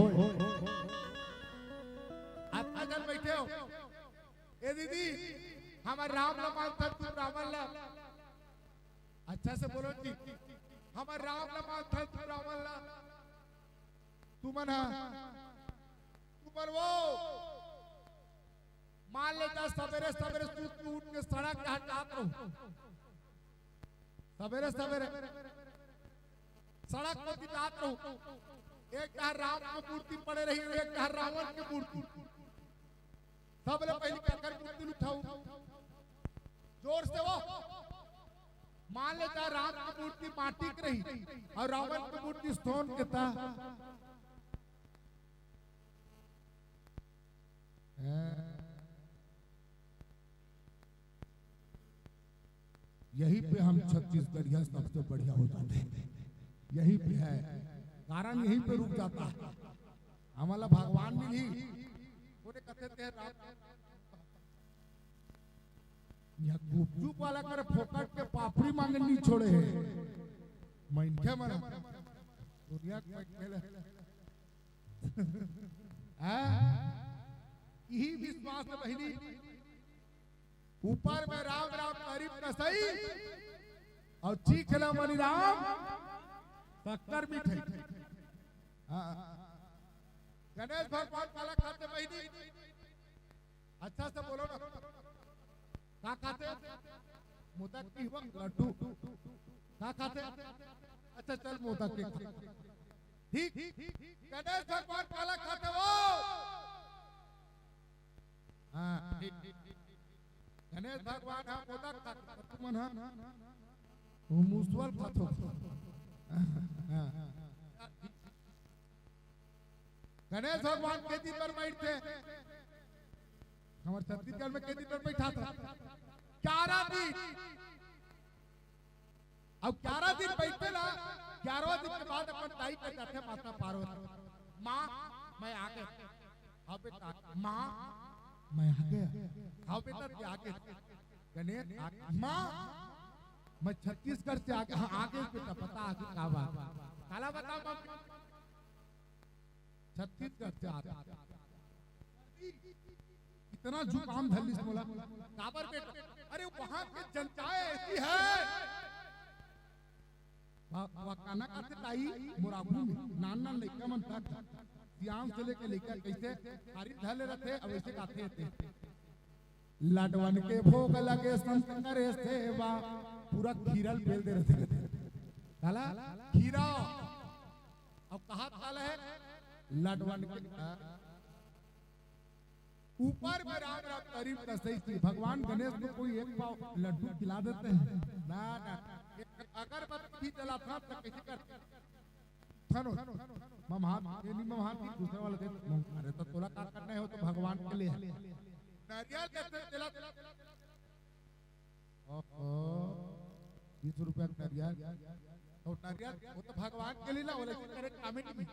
आता जन बैठे हो ए दीदी हमार राम ला मानता तू रावण ला। अच्छा से बोलो जी, हमार राम ला मानता तू रावण ला। तू मना तू वो मान लेता सवेरे सवेरे तू उठ के सड़क हटात रहो। सवेरे सवेरे सड़क को दिखात रहो। एक कहा राम की मूर्ति पड़े रही, एक कहा रावण की मूर्ति। सबले पहले कहकर मूर्ति उठाओ जोर से। वो मान लेता राम की मूर्ति माटी की रही और रावण की मूर्ति स्टोन के था। यही पे हम छत्तीसगढ़िया सबसे बढ़िया हो जाते हैं। यही पे है कारण, यही पे रुक जाता है हमारा भगवान मिली बोले कहते थे यहाँ गुपचुप वाला कर फोकट के पापड़ी मांगे नहीं छोड़े है। मैं इनके मरा दुनिया यही विश्वास है बहिनी। ऊपर में राम राम करीब का सही और चीखला मनी राम शक्कर मीठे। गणेश भगवान काला खाते बहिनी। अच्छा से बोलो ना क्या खाते, मोदक की लड्डू क्या खाते। अच्छा चल मोदक के ठीक। गणेश भगवान काला खाते वो। हाँ गणेश भगवान हम मोदक खाते, तुम ना वो मुसवल खातो। गणेश भगवान के दिन पर बैठते हमारे छत्तीसगढ़ में के दिन पर बैठा था 11 दिन। अब 11 दिन बैठते ना, 11वें दिन के बाद अपन दाई कर जाते माता पार्वती। माँ मैं आ गया। हाँ बेटा माँ मैं आ गया। हाँ बेटा तू आ गया। गणेश माँ मैं छत्तीसगढ़ से आगे। हाँ आगे बेटा पता आगे का बात काला बताओ। छत्तीसगढ़ से आता इतना जुकाम धल्लिस बोला काबर बेटा। अरे वहां की जनता ऐसी है वकाना करते ताई मोराबू में नान नान लइका मन तक सियाम से लेके लेकर कैसे हरी धले रहते अब ऐसे गाते थे। लडवन के भोग लगे संत करे सेवा पूरा खीरल बेल दे रहते काला खीरा। अब कहा थाल है लडवन के ऊपर में राम राम करीब का सही थी। भगवान गणेश को कोई एक पाव लड्डू खिला देते हैं ना ना। अगर भी चला था तो कैसे कर थनो ममहात ये नहीं ममहात दूसरे वाला दे। अरे तो तोला का करना है हो तो भगवान के लिए नारियल कैसे चला। ओहो 20 रुपया नारियल तो नारियल वो तो भगवान के लिए ना बोले करे कमेंट में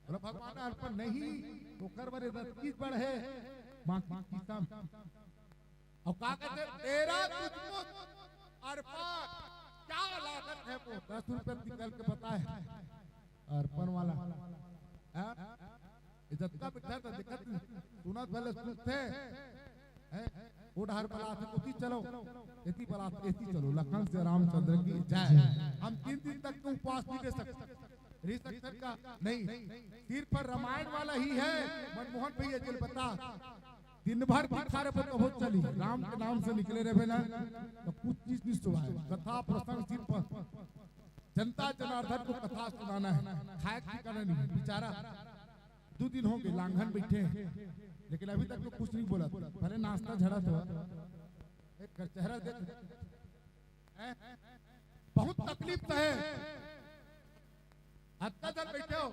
बोला भगवान अर्पण नहीं तो कर बरे 10 बढ़े मां की सम। और का कहते तेरा तुझको अर्पण क्या लागत है वो 10 रुपए निकल के पता है अर्पण वाला इज्जत का बिठा तो दिक्कत सुना पहले सुनते वो ढार बला से उसी चलो इसी बला से इसी चलो। लखन से रामचंद्र की जय। हम 3 दिन तक उपवास नहीं दे सकते रिसेप्शन का नहीं सिर पर रामायण वाला ही है। मनमोहन भैया चल बता दिन भर भिखारे पर तो बहुत चली राम के नाम से निकले रहे ना तो कुछ चीज नहीं सुना है। कथा प्रसंग सिर पर जनता जनार्दन को कथा सुनाना है। खाए ठिकाना नहीं बेचारा 2 दिन हो गए लांघन बैठे लेकिन अभी तक तो कुछ नहीं बोला। पहले नाश्ता झड़ा तो एक चेहरा देख बहुत तकलीफ है। अत्याचार बैठे हो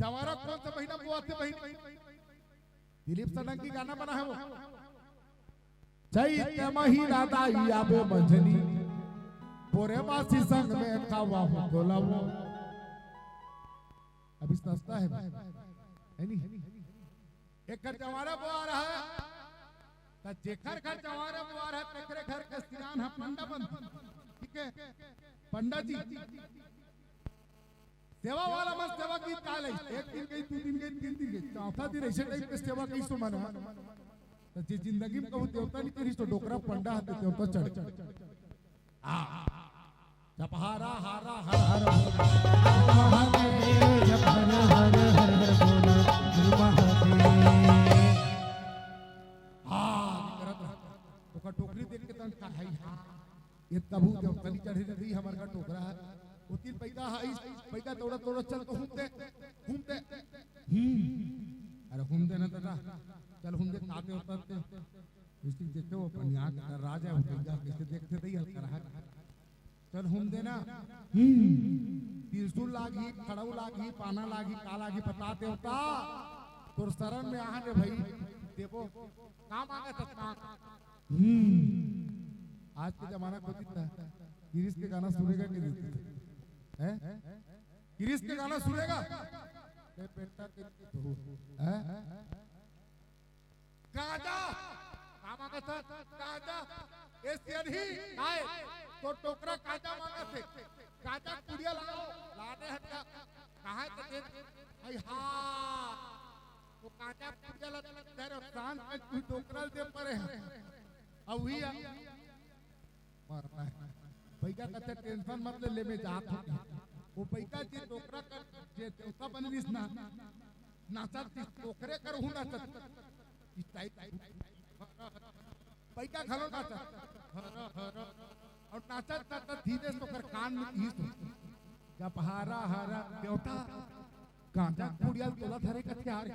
जवारा कौन सा महीना बुआते बहन? दिलीप सडंकी गाना बना है वो। चैत्य महीना दाई आबे मंझनी पोरे मासी संग में खावा हो गोलावो। अभी सस्ता है नहीं? एक घर जवारा बुआ रहा है तो जेखर घर जवारा बुआ रहा है तेरे घर के सिरान है पंडा बन। ठीक है पंडा जी सेवा वाला मत सेवा की काल है। एक दिन गई, 2 दिन गई, 3 दिन गई, चौथा दिन ऐसे टाइप के सेवा कई सो माना तो जे जिंदगी में कहूं देवता नहीं करी तो डोकरा पंडा हाथे देवता चढ़ जप हारा हारा हर हर महादेव जप हर हर हर हर बोलो महादेव। तो का टोकरी देख के तन का है ये तबू देवता नहीं चढ़े दी हमार का टोकरा है उतिन पैदा है पैदा तोड़ा तोड़ा चल तो घूमते घूमते अरे घूमते ना दादा चल घूमते ताते उतरते इसी देखते वो पनिया का राजा है पैदा कैसे देखते थे यार करा चल घूमते ना त्रिशूल लागी खड़ाऊ लागी पाना लागी का लागी बताते होता तोर शरण में आ रे भाई देखो काम आगे तक आज के जमाना को कितना गिरीश के गाना सुनेगा कि नहीं हैं? गिरीश के गाना सुनेगा गाजा मांगा था गाजा ही आए तो टोकरा काजा मांगा थे काजा कुड़िया लाओ लाने हटा कहाँ से दे आई हाँ तो काजा कुड़िया ला तेरे प्राण पे तू टोकरा दे परे हैं अब ही मरना है पैका कहते टेंशन मत ले में जात होती वो पैका जी टोकरा कर जे देवता बनलीस ना नाचत टोकरे कर हूं नाचत इस टाइप पैका खलो नाचत और नाचत नाचत धीरे तो कर कान में घीस जब हारा हारा देवता गांजा कुड़िया तोला धरे कथे आ रे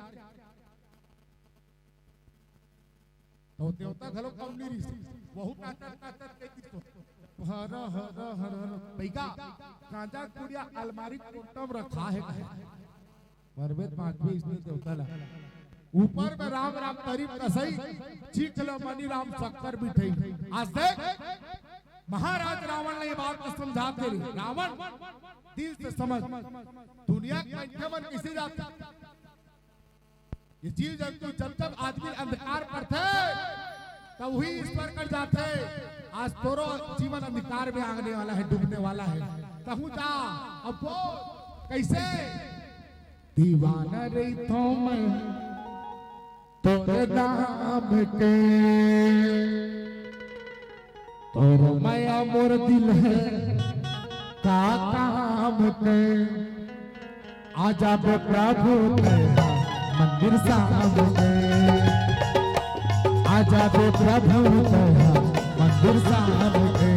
तो देवता खलो कम नहीं बहुत नाचत नाचत के तो हर हर हर हर पैका गांजा कुड़िया अलमारी कोटम रखा है परवेद पांचवे इसने देवता ला ऊपर में राम राम तारीफ कसई चीख लो मनी राम शक्कर बिठाई। आज देख महाराज रावण ने ये बात को समझा दे रावण दिल से समझ दुनिया का मन किसी जाता ये जीव जंतु जब जब आदमी अंधकार पर थे तब वही ईश्वर कर जाते। आज तोरो जीवन अंधकार में आगने वाला है डूबने वाला है कहूँ जा अब वो कैसे दीवाना रही तो मैं तोरे नाम के तोरो माया मोर दिल है का काम के आजा बे प्रभु मंदिर सामने आजा बे प्रभु मंदिर सामने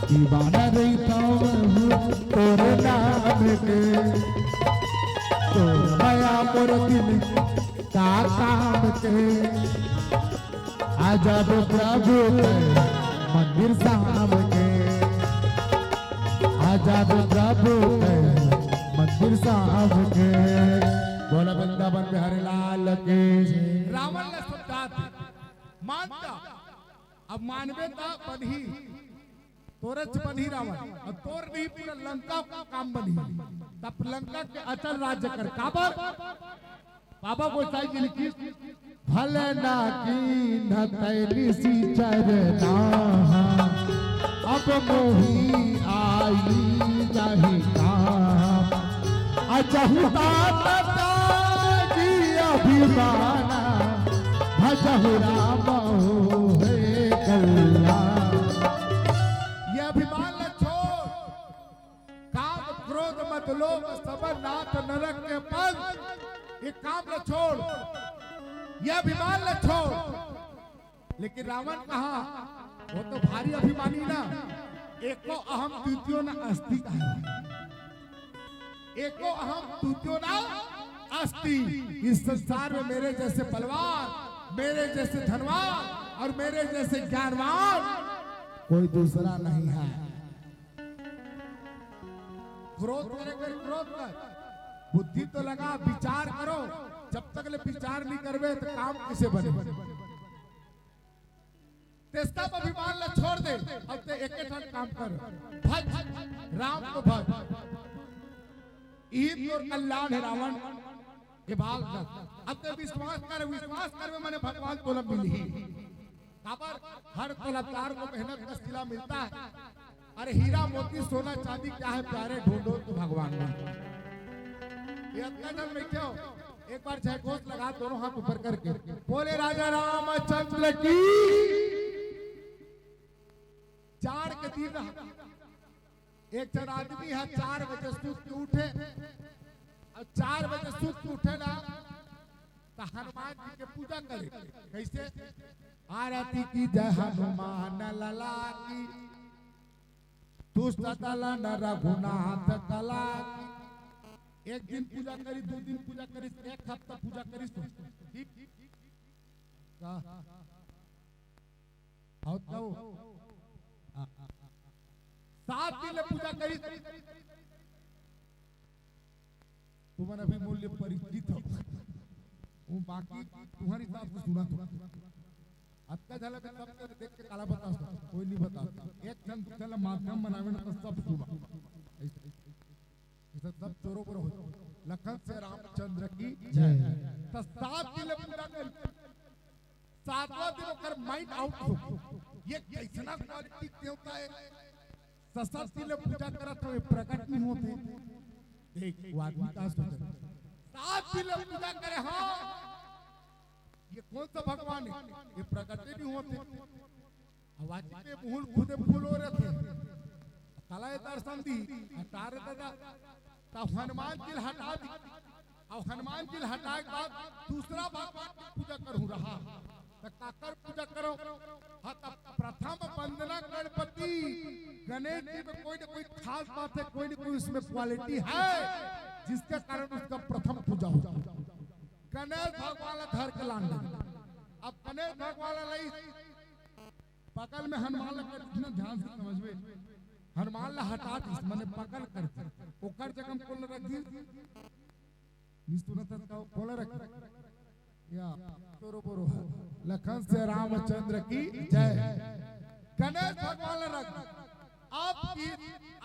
दीवाना रही तो तोरे नाम के तो माया मोर दिल का काम के आजा बे प्रभु मंदिर सामने आजा बे प्रभु मंदिर सामने बोला वृंदावन बिहारी लाल के। रावण ने समझा मानता अब मानवेता बनी तोरच बनी रावण और तोर नहीं पूरा लंका का काम बनी तब लंका के अचल राज्य कर काबर बाबा गोसाई जी लिखी भले ना की न तैली सी चरना अब मोही आई जाही काम अचहुता की अभिमाना भजहु राम है कल्ला। ये अभिमान न छोड़ काम क्रोध मत लोभ सबर नाथ नरक के पद ये काम न छोड़ ये अभिमान न छोड़। लेकिन रावण कहा वो तो भारी अभिमानी ना एको अहम द्वितीयो न अस्ति एको अहम द्वितीयो न अस्ति। इस संसार में मेरे जैसे बलवान मेरे जैसे धनवान और मेरे जैसे ज्ञानवान कोई दूसरा नहीं है। क्रोध करे क्रोध कर बुद्धि तो लगा, विचार करो। जब तक ले विचार नहीं करवे तो काम कैसे बने? तेस्ता अभिमान ला छोड़ दे, अब ते एक काम कर, भज राम को भज। ईद और कल्याण है रावण के भाग का। अब ते विश्वास कर मैंने भगवान तोला मिली ही। काबर हर तलबदार को मेहनत का सिला मिलता है। अरे हीरा मोती सोना चांदी क्या है प्यारे, ढूंढो तो भगवान में। ये अपना जन्म में क्यों? एक बार जय घोष लगा, दोनों हाथ ऊपर करके बोले राजा रामचंद्र की। चार के दिन एक जन आदमी है 4 बजे सूत के उठे, और 4 बजे सूत के उठे ना तो हनुमान जी के पूजा करे। कैसे? आरती की जय हनुमान लला की, दुष्ट दला न रघुनाथ कला की। एक दिन पूजा करी, 2 दिन पूजा करी, 1 हफ्ता पूजा करी, ठीक और 7 दिन पूजा करी। तुम्हारा भी मूल्य परिचित हो, वो बाकी तुम्हारी हिसाब से सुना था। अत्ता झाला पे सब देख के काला बता, कोई नहीं बता। एक जन दूसरा माध्यम बनावे ना तो सब सुना। ऐसा सब चोरों पर हो। लखन से रामचंद्र की जय। तो 7 दिन पूजा कर, 7वां दिन कर माइंड आउट हो। ये कैसा क्वालिटी देवता है? 7 दिन पूजा करा तो प्रकट नहीं होते। देख वो आदमी का सोच 7 दिन पूजा करे, हाँ ये कौन सा भगवान है? ये प्रकट नहीं होते। आवाज पे भूल खुदे भूल हो रहे थे। कला दर्शन दी हटारे दादा तब हनुमान जी हटा दी। और हनुमान जी हटाए के बाद दूसरा भगवान की पूजा करूँ रहा तो काकर पूजा करो। हाँ तब प्रथम वंदना गणपति गणेश जी में कोई न कोई खास बात है, कोई न कोई उसमें क्वालिटी है जिसके कारण उसका प्रथम पूजा होता है। गणेश भगवान धर के लान। अब गणेश भगवान लाई बगल में हनुमान लगा, ध्यान से समझ में। हनुमान ला हटा दी, मैंने पकड़ कर ओकर जगह कोल रख दी। निस्तुरत का कोल रख या तोरो बोरो। लखन से रामचंद्र की जय। गणेश भगवान रख आपकी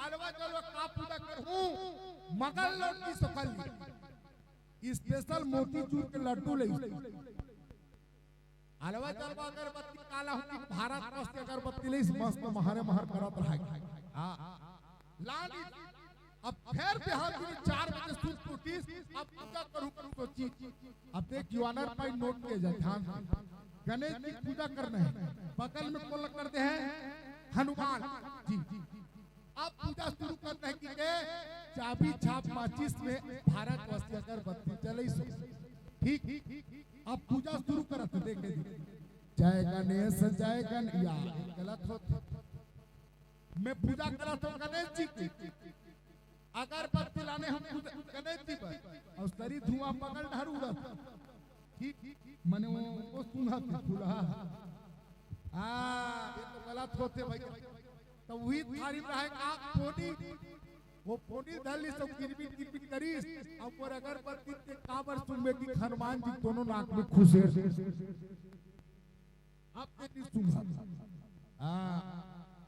अलवा चलो का पूजा करूं। मगल लोट की सफल स्पेशल मोतीचूर के लड्डू ले। अलवा चलो अगरबत्ती काला होती भारत वर्ष के अगरबत्ती ले मस्त महारे महर करत रहा। लाली अब फिर बिहार में 4 बजे सूत टूटी। अब पूजा करूं सोची। अब देख युवानर पाई नोट किया जाए, ध्यान। गणेश जी पूजा करना है, बगल में कॉल करते हैं हनुमान जी। अब पूजा शुरू करते हैं कि चाबी छाप माचिस में भारत वर्ष की अगरबत्ती चले। ठीक अब पूजा शुरू करते देखे जय गणेश जय गणेश। गलत हो, मैं पूजा करा तो गणेश जी की अगरबत्ती लाने हम गणेश जी पर और सरी धुआं पकड़ ढारू रहा। ठीक मने वो सुना फूला। ये तो गलत होते भाई। तो वही थारी रहे आप पोनी, वो पोनी धली सब किरबिट करी। अब और अगरबत्ती के काबर सुनबे कि हनुमान जी दोनों नाक में खुशे। अब कितनी सुना।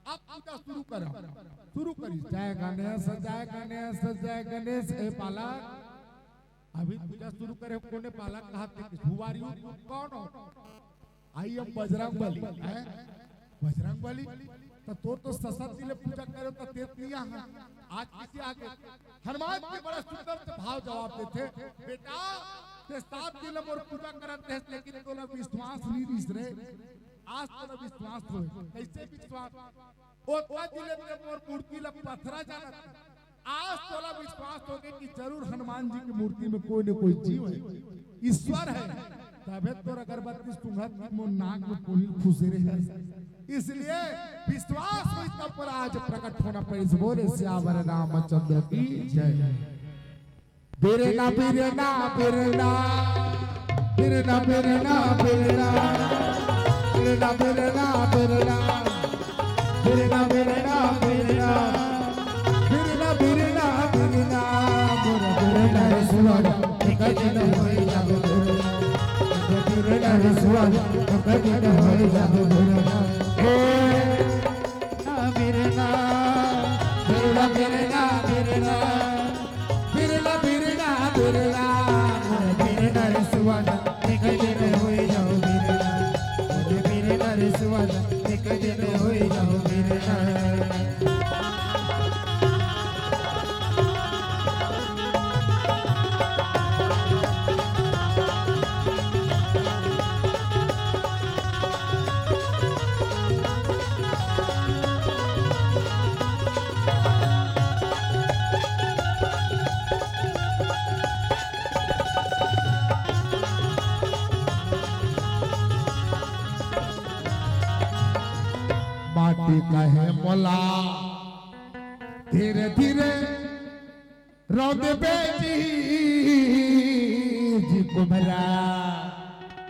अब पूजा शुरू करी। जय गणेश जय गणेश जय गणेश। ए बालक अभी पूजा शुरू करे कोने बालक कहते हुआरी कौन हो? I am Bajrang Bali. बजरंग बली तो ससत दिले पूजा करे तो तेतलियां हैं। आज किसी आगे हनुमान जी बड़ा सुंदर से भाव जवाब देते, बेटा ते 7 दिन मोर पूजा करते हैं लेकिन तोला विश्वास नहीं दिस रे। आज तो विश्वास हो। कैसे विश्वास? ओता जिले में मोर मूर्ति ला पथरा जाना। आज तोला विश्वास हो गया कि जरूर हनुमान जी की मूर्ति में कोई न कोई जीव है, ईश्वर है। तबे तो अगरबत्ती सुंघत मोर नाक में कोई खुशी रहे। इसलिए विश्वास हो इसका पर आज प्रकट होना पड़े। बोले श्यावर रामचंद्र की जय। बिरना बिरना बिरना बिरना बिरना बिरना बिरना बिरना बिरना बिरना बिरना बिरना बिरना बिरना बिरना बिरना दिन होई जाबो बिरना बिरना रिसवान एक दिन होई जाबो बिरना ए ना बिरना बिरना बिरना बिरना बिरना बिरना बिरना बिरना रिसवान एक दिन होई जाबो बिरना बिरना रिसवान एक दिन होई जाबो बिरना माटी कहे मोला धीरे धीरे रौद बेटी जी कुमरा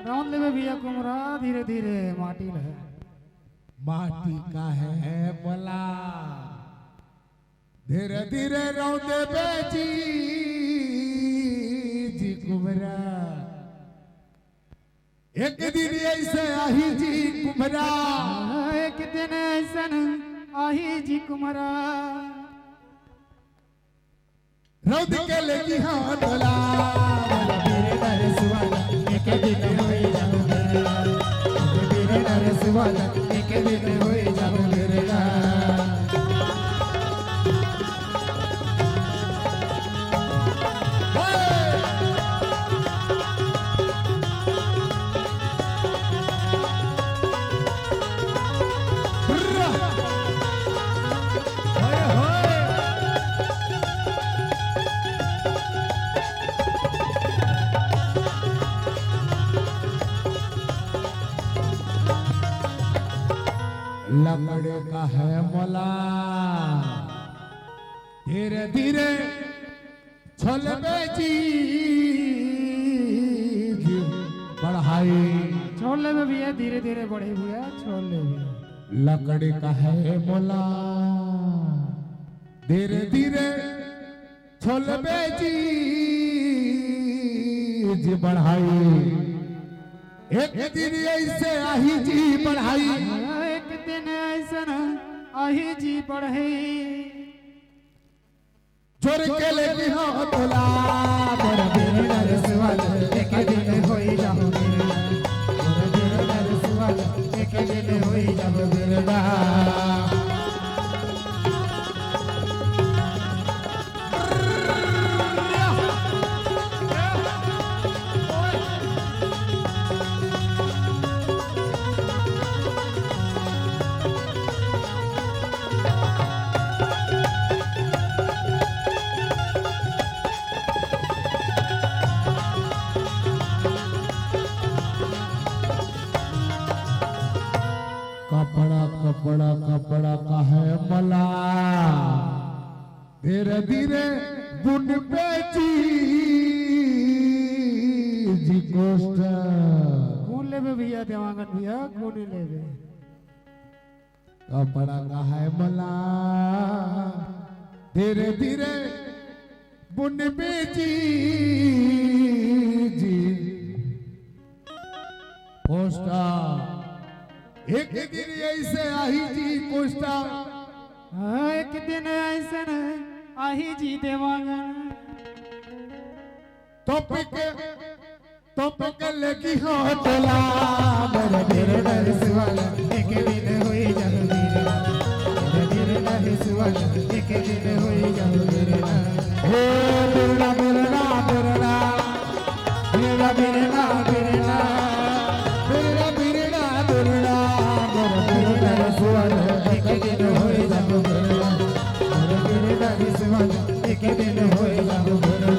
राम देवे भैया कुमरा धीरे धीरे माटी है माटी कहे मोला धीरे धीरे रौद बेटी जी कुमरा एक दिन ऐसे आही जी कुमरा एक दिन ऐसन आही जी कुमरा रौद के लगी हाँ तोला मेरे नरसवाला एक दिन होई जाबो मेरे नरसवाला एक दिन होई जाबो मेरे लकड़े का है मोला धीरे धीरे छल बेची बढ़ाई छोले में भैया धीरे धीरे बढ़े भैया छोले भी लकड़ी का है मोला धीरे धीरे छल बेची बढ़ाई एक दिन ऐसे आही जी बढ़ाई एक दिन ऐसन आही जी बढ़े जोर के लेगी हो तोला मेरा बेड़ा रसवाल एक दिन होई जाओ मेरा बेड़ा रसवाल एक दिन होई जाओ बेड़ा कपड़ा कपड़ा कपड़ा का है मला धीरे धीरे बुन बेची जी कोष्ठ कौन ले भैया देवांगन भैया कौन ले कपड़ा का है मला धीरे धीरे बुन बेची जी कोष्ठा एक दिन ऐसे आही जी कोष्ठा एक दिन ऐसन आही जी देवांगन तो पे लगी हो तोला मेरे मेरे नरसवाला एक दिन होई जाओ मेरे मेरे नरसवाला एक दिन होई जाओ मेरे हे बिरना बिरना बिरना बिरना बिरना बिरना बिरना बिरना बिरना मेरे मेरे नरसवाला एक दिन होई जाओ मेरे मेरे नरसवाला एक दिन होई जाओ मेरे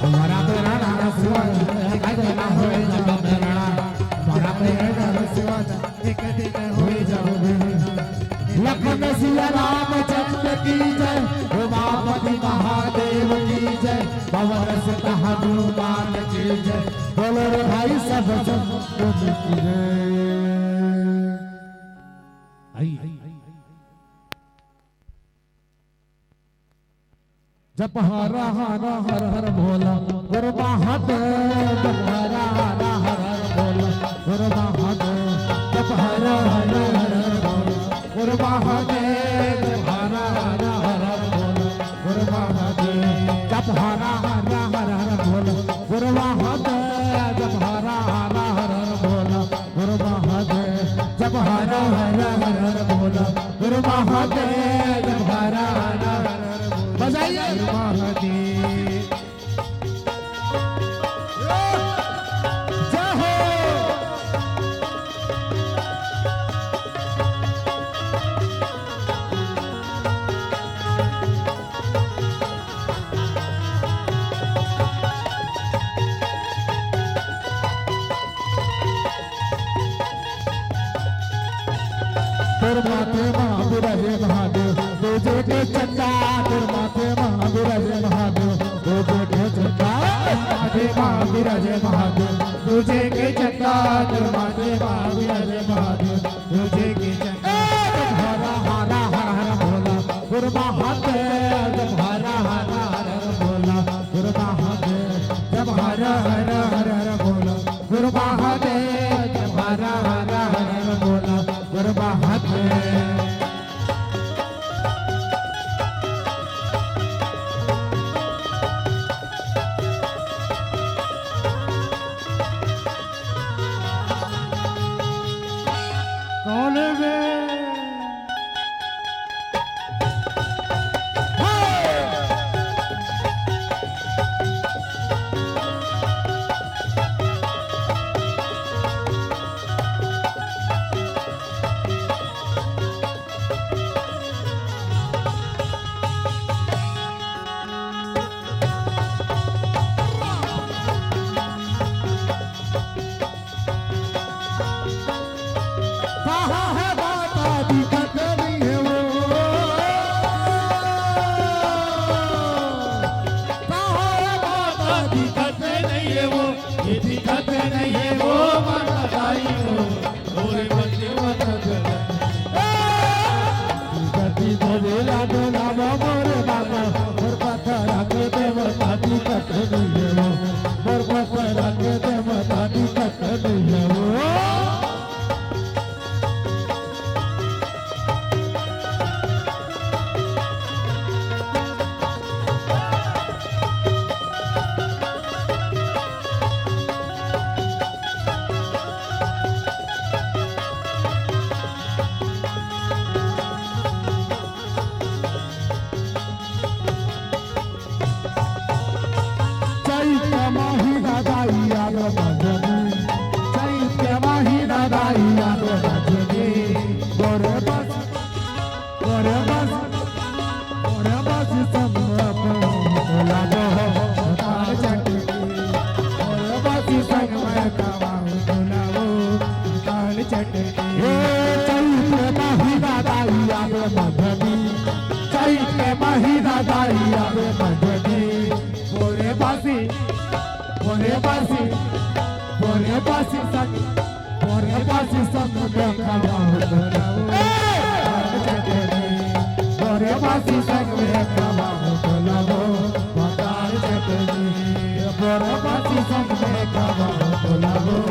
हमारा मेरा नरसवाला एक दिन होई जाओ मेरे हमारा मेरा नरसवाला एक दिन होई जाओ मेरे लखन सिया रामचंद्र की जय उमापति महादेव की जय पवन सुत हनुमान की जय बोलो रे भाई सब संत की जय। जप हरा हरा हर हर भोला गुरु महादेव जप हरा हरा हर हर भोला गुरु महादेव जप हरा हरा हर हर भोला गुरु महादेव जप हरा हरा हर हर भोला गुरु महादेव जप हरा हरा हर हर भोला गुरु महादेव जप हरा हरा हर हर भोला गुरु महादेव जप हरा हरा हर हर भोला गुरु महादेव जप हरा हरा हर हर बजाइए महादेव जय हो तोर माथे महावीर हे महादेव तुझे के चंदा तोर माथे महावीर हे महादेव तुझे के चंदा माथे महावीर हे महादेव तुझे के चंदा तोर माथे महावीर हे महादेव तुझे के चंदा हरा हरा हर हर भोला गुरु महादेव जब हरा हरा हर हर भोला गुरु महादेव जब हरा हरा हर हर भोला गुरु महादेव जब हरा हरा हर हर भोला गुरु महादेव कौन में Bora, basi, sang me kama, bola,